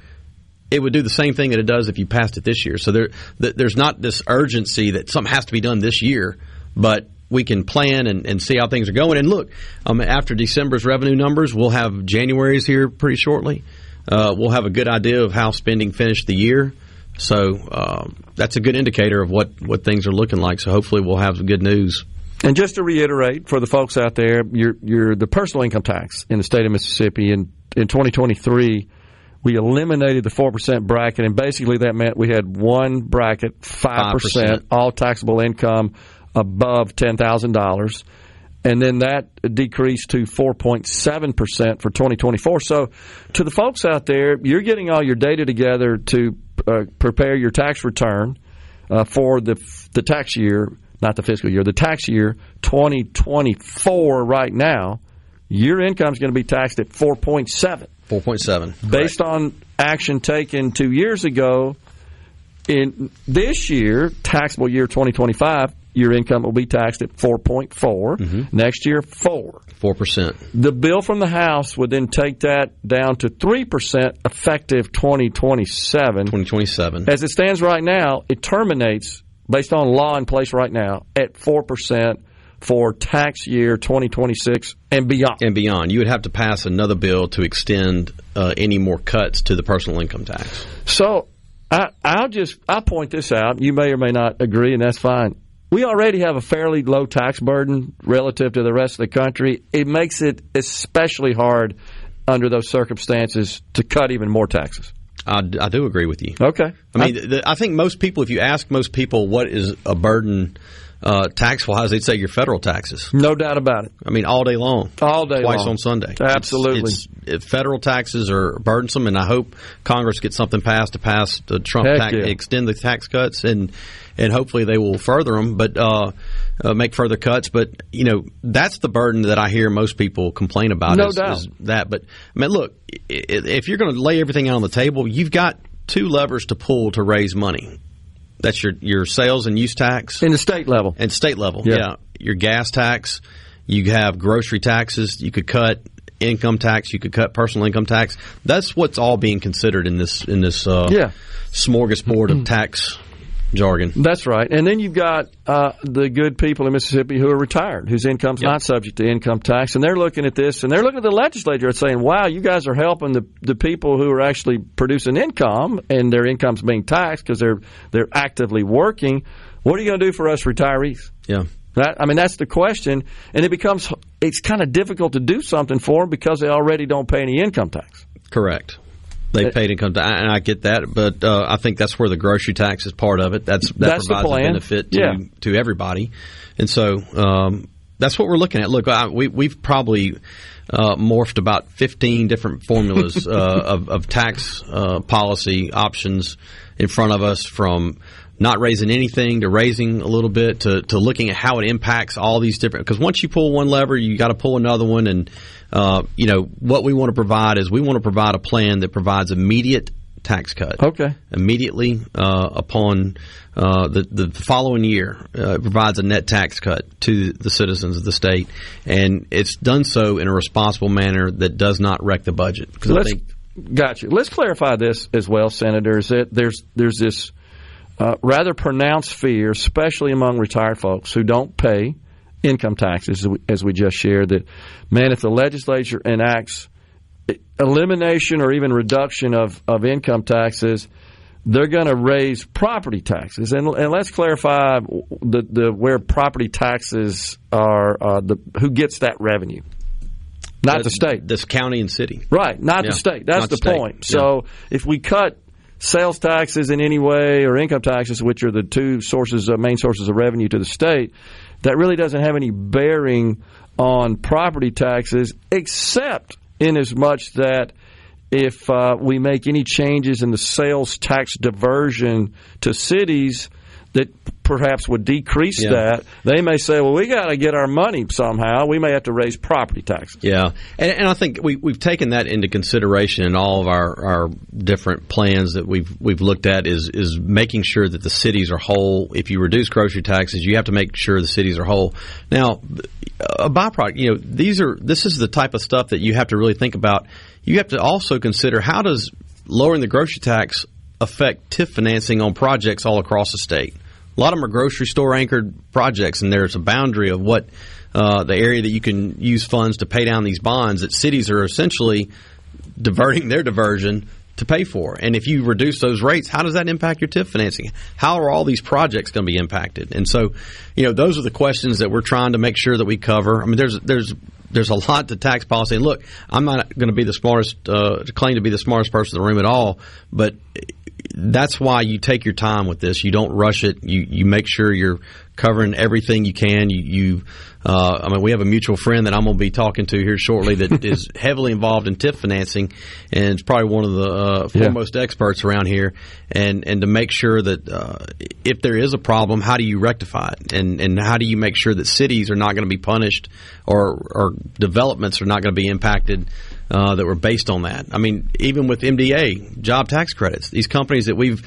it would do the same thing that it does if you passed it this year. So there's not this urgency that something has to be done this year, but we can plan and see how things are going. And look, after December's revenue numbers, we'll have January's here pretty shortly. We'll have a good idea of how spending finished the year. So that's a good indicator of what things are looking like. So hopefully we'll have some good news. And just to reiterate for the folks out there, you're the personal income tax in the state of Mississippi in 2023. We eliminated the 4% bracket, and basically that meant we had one bracket, 5%, all taxable income above $10,000. And then that decreased to 4.7% for 2024. So to the folks out there, you're getting all your data together to prepare your tax return for the tax year, not the fiscal year, the tax year 2024 right now. Your income is going to be taxed at 4.7. 4.7. Based on action taken 2 years ago, in this year, taxable year 2025, your income will be taxed at 4.4. Mm-hmm. Next year, 4%. The bill from the House would then take that down to 3% effective 2027. As it stands right now, it terminates, based on law in place right now, at 4% for tax year 2026 and beyond. You would have to pass another bill to extend any more cuts to the personal income tax. So I'll point this out. You may or may not agree, and that's fine. We already have a fairly low tax burden relative to the rest of the country. It makes it especially hard under those circumstances to cut even more taxes. I do agree with you. Okay. I mean, I think most people, if you ask most people what is a burden tax-wise, they'd say your federal taxes. No doubt about it. I mean, all day long. Twice on Sunday. Absolutely. Federal taxes are burdensome, and I hope Congress gets something passed to pass the Trump tax, extend the tax cuts, and hopefully they will further them, but make further cuts. But, you know, that's the burden that I hear most people complain about. No doubt. Is that. But, I mean, look, if you're going to lay everything out on the table, you've got two levers to pull to raise money. That's your sales and use tax. In the state level. And state level, yeah. Your gas tax. You have grocery taxes. You could cut income tax. You could cut personal income tax. That's what's all being considered in this smorgasbord of tax jargon. That's right. And then you've got the good people in Mississippi who are retired, whose income's not subject to income tax, and they're looking at this, and they're looking at the legislature and saying, wow, you guys are helping the people who are actually producing income, and their income's being taxed because they're actively working. What are you going to do for us retirees? Yeah. That's the question, and it's kind of difficult to do something for them because they already don't pay any income tax. Correct. They paid income tax, and I get that, but I think that's where the grocery tax is part of it. That provides a benefit to everybody, and so that's what we're looking at. Look, we've probably morphed about 15 different formulas of tax policy options in front of us, from not raising anything to raising a little bit to looking at how it impacts all these different. Because once you pull one lever, you got to pull another one, and what we want to provide is we want to provide a plan that provides immediate tax cut. Okay. Immediately upon the following year, it provides a net tax cut to the citizens of the state, and it's done so in a responsible manner that does not wreck the budget. Gotcha. Let's clarify this as well, Senators. There's this rather pronounced fear, especially among retired folks who don't pay income taxes, as we just shared, that, man, if the legislature enacts elimination or even reduction of income taxes, they're going to raise property taxes. And let's clarify where property taxes are, who gets that revenue. Not the state. This county and city. Right, not the state. That's the point. Yeah. So if we cut sales taxes in any way, or income taxes, which are the two main sources of revenue to the state, that really doesn't have any bearing on property taxes, except in as much that if we make any changes in the sales tax diversion to cities that perhaps would decrease that, they may say, well, we got to get our money somehow. We may have to raise property taxes. Yeah, and I think we've taken that into consideration in all of our different plans that we've looked at is making sure that the cities are whole. If you reduce grocery taxes, you have to make sure the cities are whole. Now, a byproduct, this is the type of stuff that you have to really think about. You have to also consider, how does lowering the grocery tax affect TIF financing on projects all across the state? A lot of them are grocery store anchored projects, and there's a boundary of what the area that you can use funds to pay down these bonds that cities are essentially diverting their diversion to pay for. And if you reduce those rates, how does that impact your TIF financing? How are all these projects going to be impacted? And so, those are the questions that we're trying to make sure that we cover. I mean, there's a lot to tax policy. And look, I'm not going to be the smartest, claim to be the smartest person in the room at all, but that's why you take your time with this. You don't rush it. You make sure you're covering everything you can. We have a mutual friend that I'm going to be talking to here shortly that is heavily involved in TIF financing, and is probably one of the foremost experts around here. And to make sure that if there is a problem, how do you rectify it? And how do you make sure that cities are not going to be punished or developments are not going to be impacted that were based on that? I mean, even with MDA, job tax credits, these companies that we've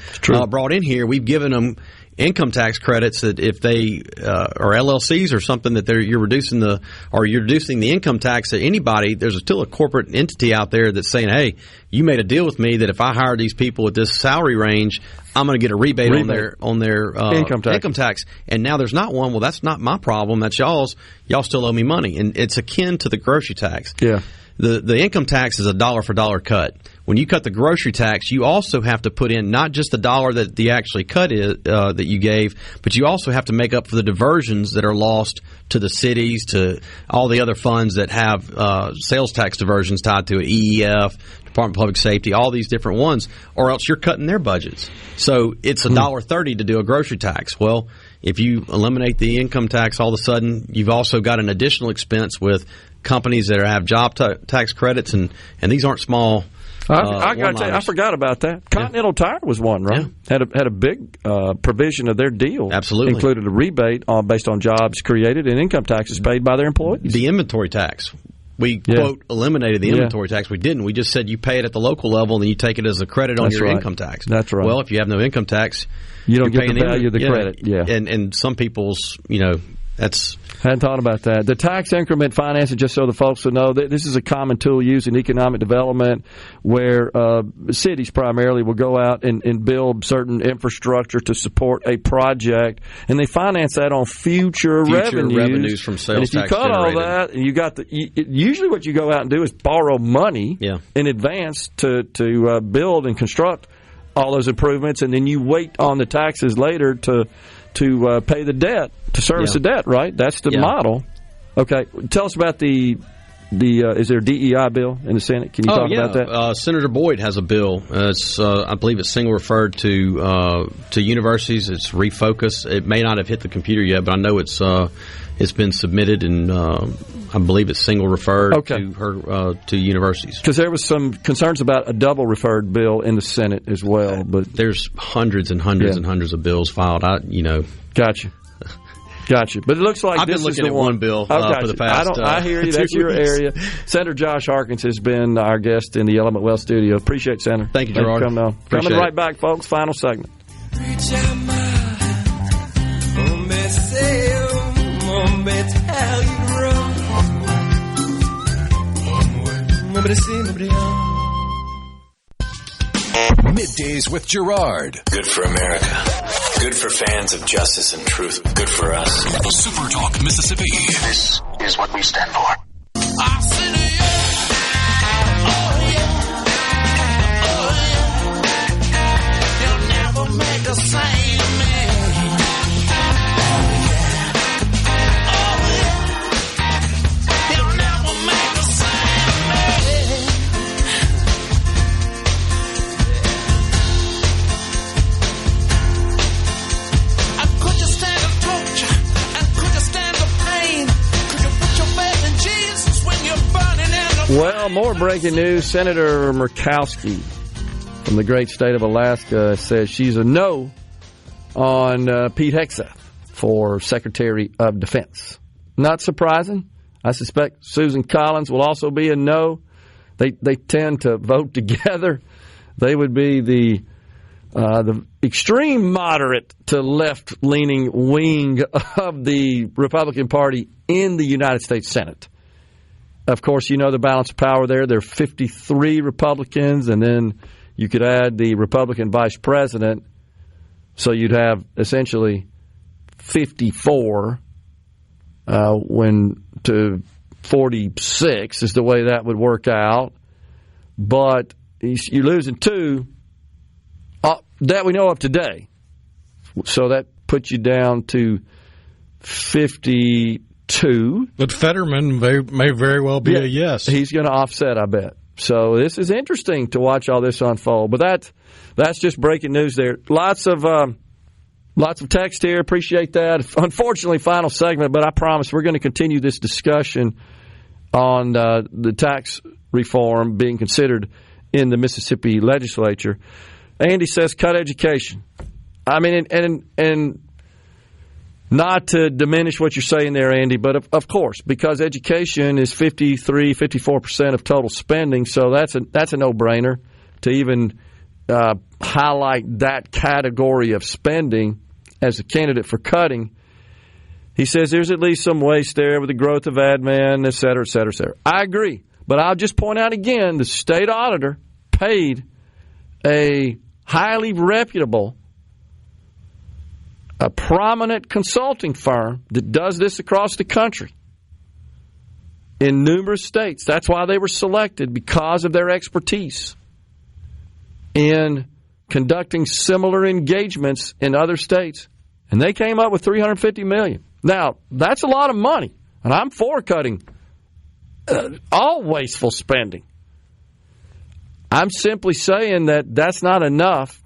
brought in here, we've given them income tax credits that if they are LLCs or something that you're reducing the income tax to anybody. There's still a corporate entity out there that's saying, hey, you made a deal with me that if I hire these people with this salary range, I'm going to get a rebate on their income tax. And now there's not one. Well, that's not my problem. That's y'all's. Y'all still owe me money, and it's akin to the grocery tax. Yeah. The income tax is a dollar for dollar cut. When you cut the grocery tax, you also have to put in not just the dollar that the actually cut is that you gave, but you also have to make up for the diversions that are lost to the cities, to all the other funds that have sales tax diversions tied to it, EEF, Department of Public Safety, all these different ones, or else you're cutting their budgets. So it's $1.30 to do a grocery tax. Well, if you eliminate the income tax, all of a sudden you've also got an additional expense with companies that have job tax credits, and these aren't small. I got to tell you, I forgot about that. Continental Tire was one, right? Yeah. Had a big provision of their deal. Absolutely. Included a rebate based on jobs created and income taxes paid by their employees. The inventory tax. We, quote, eliminated the inventory tax. We didn't. We just said you pay it at the local level and then you take it as a credit on your income tax. That's right. Well, if you have no income tax, you don't get the value of the credit. Yeah. And some people's, that's... Hadn't thought about that. The tax increment financing, just so the folks will know, this is a common tool used in economic development where cities primarily will go out and build certain infrastructure to support a project, and they finance that on future revenues from sales tax. And if you cut all that, and you got usually what you go out and do is borrow money in advance to build and construct all those improvements, and then you wait on the taxes later to pay the debt, to service the debt, right? That's the model. Okay, tell us about is there a DEI bill in the Senate? Can you talk about that? Senator Boyd has a bill. I believe it's single referred to universities. It's refocused. It may not have hit the computer yet, but I know it's been submitted, and I believe it's single referred to universities. Because there was some concerns about a double referred bill in the Senate as well, but there's hundreds and hundreds and hundreds of bills filed. Gotcha. But it looks like I've been looking at one bill for the past. I hear you. That's your area. Senator Josh Harkins has been our guest in the Element Wealth studio. Appreciate it, Senator. Thank you, Gerard. Coming right back, folks. Final segment. Middays with Gerard. Good for America. Good for fans of justice and truth. Good for us. SuperTalk Mississippi. This is what we stand for. You'll never make the same man. Could you stand the torture? And could you stand the pain? Could you put your faith in Jesus? Well, more breaking news. Senator Murkowski from the great state of Alaska says she's a no on Pete Hegseth for Secretary of Defense. Not surprising. I suspect Susan Collins will also be a no. They tend to vote together. They would be the extreme moderate to left-leaning wing of the Republican Party in the United States Senate. Of course, you know the balance of power there. There are 53 Republicans, and then you could add the Republican vice president, so you'd have essentially 54 when to 46 is the way that would work out. But you're losing two that we know of today. So that puts you down to 52. But Fetterman may very well be a yes. He's going to offset, I bet. So this is interesting to watch all this unfold. But that's just breaking news there. Lots of text here. Appreciate that. Unfortunately, final segment, but I promise we're going to continue this discussion on the tax reform being considered in the Mississippi legislature. Andy says cut education. I mean, and not to diminish what you're saying there, Andy, but of course, because education is 54% of total spending, so that's a no-brainer to even highlight that category of spending as a candidate for cutting. He says there's at least some waste there with the growth of admin, et cetera, et cetera, et cetera. I agree, but I'll just point out again, the state auditor paid a highly reputable, a prominent consulting firm that does this across the country in numerous states. That's why they were selected, because of their expertise in conducting similar engagements in other states. And they came up with $350 million. Now, that's a lot of money, and I'm for cutting all wasteful spending. I'm simply saying that that's not enough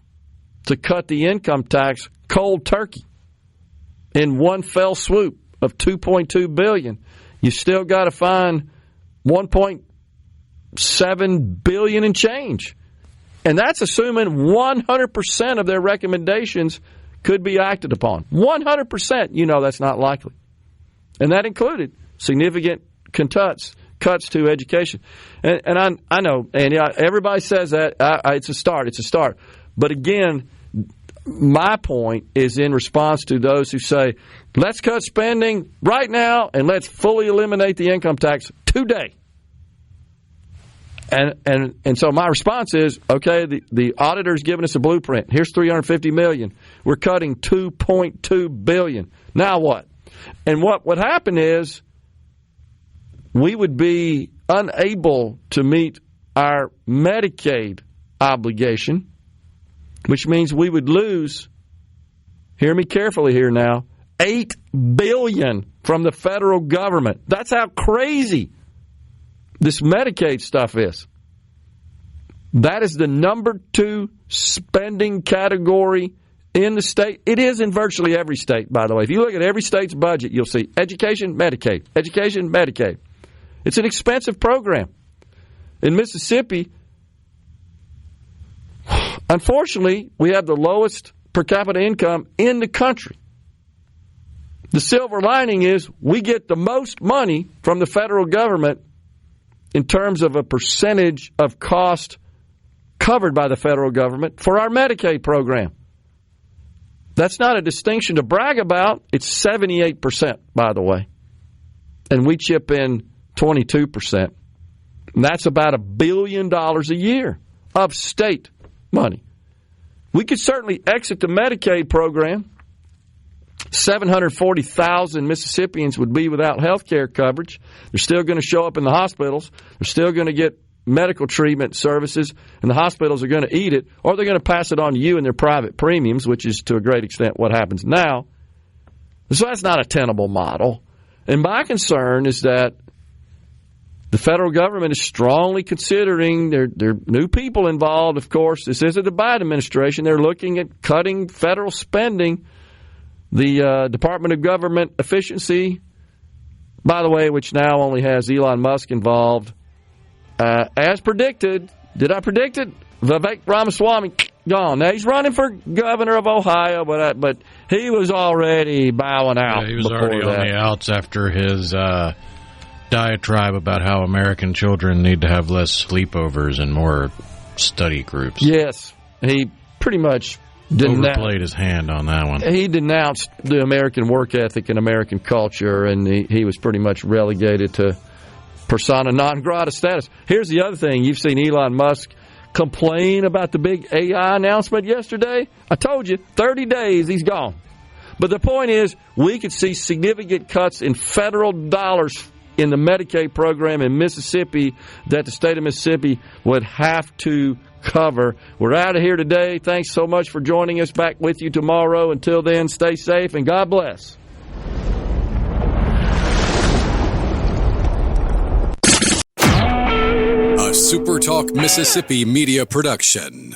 to cut the income tax cold turkey in one fell swoop of $2.2 billion. You still got to find $1.7 billion in change. And that's assuming 100% of their recommendations could be acted upon. 100%, you know that's not likely. And that included significant cuts to education. And I know, Andy, everybody says that. It's a start. But again, my point is in response to those who say, let's cut spending right now and let's fully eliminate the income tax today. And so my response is, okay, the auditor's given us a blueprint. Here's $350 million. We're cutting $2.2 billion. Now what? And what would happen is we would be unable to meet our Medicaid obligation, which means we would lose, hear me carefully here now, $8 billion from the federal government. That's how crazy this Medicaid stuff is. That is the number 2 spending category in the state. It is in virtually every state, by the way. If you look at every state's budget, you'll see education, Medicaid, education, Medicaid. It's an expensive program. In Mississippi, unfortunately, we have the lowest per capita income in the country. The silver lining is we get the most money from the federal government in terms of a percentage of cost covered by the federal government for our Medicaid program. That's not a distinction to brag about. It's 78%, by the way. And we chip in 22%. And that's about $1 billion a year of state money. We could certainly exit the Medicaid program. 740,000 Mississippians would be without health care coverage. They're still going to show up in the hospitals. They're still going to get medical treatment services, and the hospitals are going to eat it, or they're going to pass it on to you in their private premiums, which is to a great extent what happens now. So that's not a tenable model. And my concern is that the federal government is strongly considering, there are new people involved, of course. This isn't the Biden administration. They're looking at cutting federal spending. The Department of Government Efficiency, by the way, which now only has Elon Musk involved, as predicted, did I predict it? Vivek Ramaswamy gone. Now he's running for governor of Ohio, but he was already bowing out. Yeah, he was already on the outs after his diatribe about how American children need to have less sleepovers and more study groups. Yes, he pretty much overplayed his hand on that one. He denounced the American work ethic and American culture, and he was pretty much relegated to persona non grata status. Here's the other thing. You've seen Elon Musk complain about the big AI announcement yesterday. I told you, 30 days, he's gone. But the point is, we could see significant cuts in federal dollars in the Medicaid program in Mississippi that the state of Mississippi would have to cover. We're out of here today. Thanks so much for joining us. Back with you tomorrow. Until then, stay safe and God bless. A SuperTalk Mississippi Media production.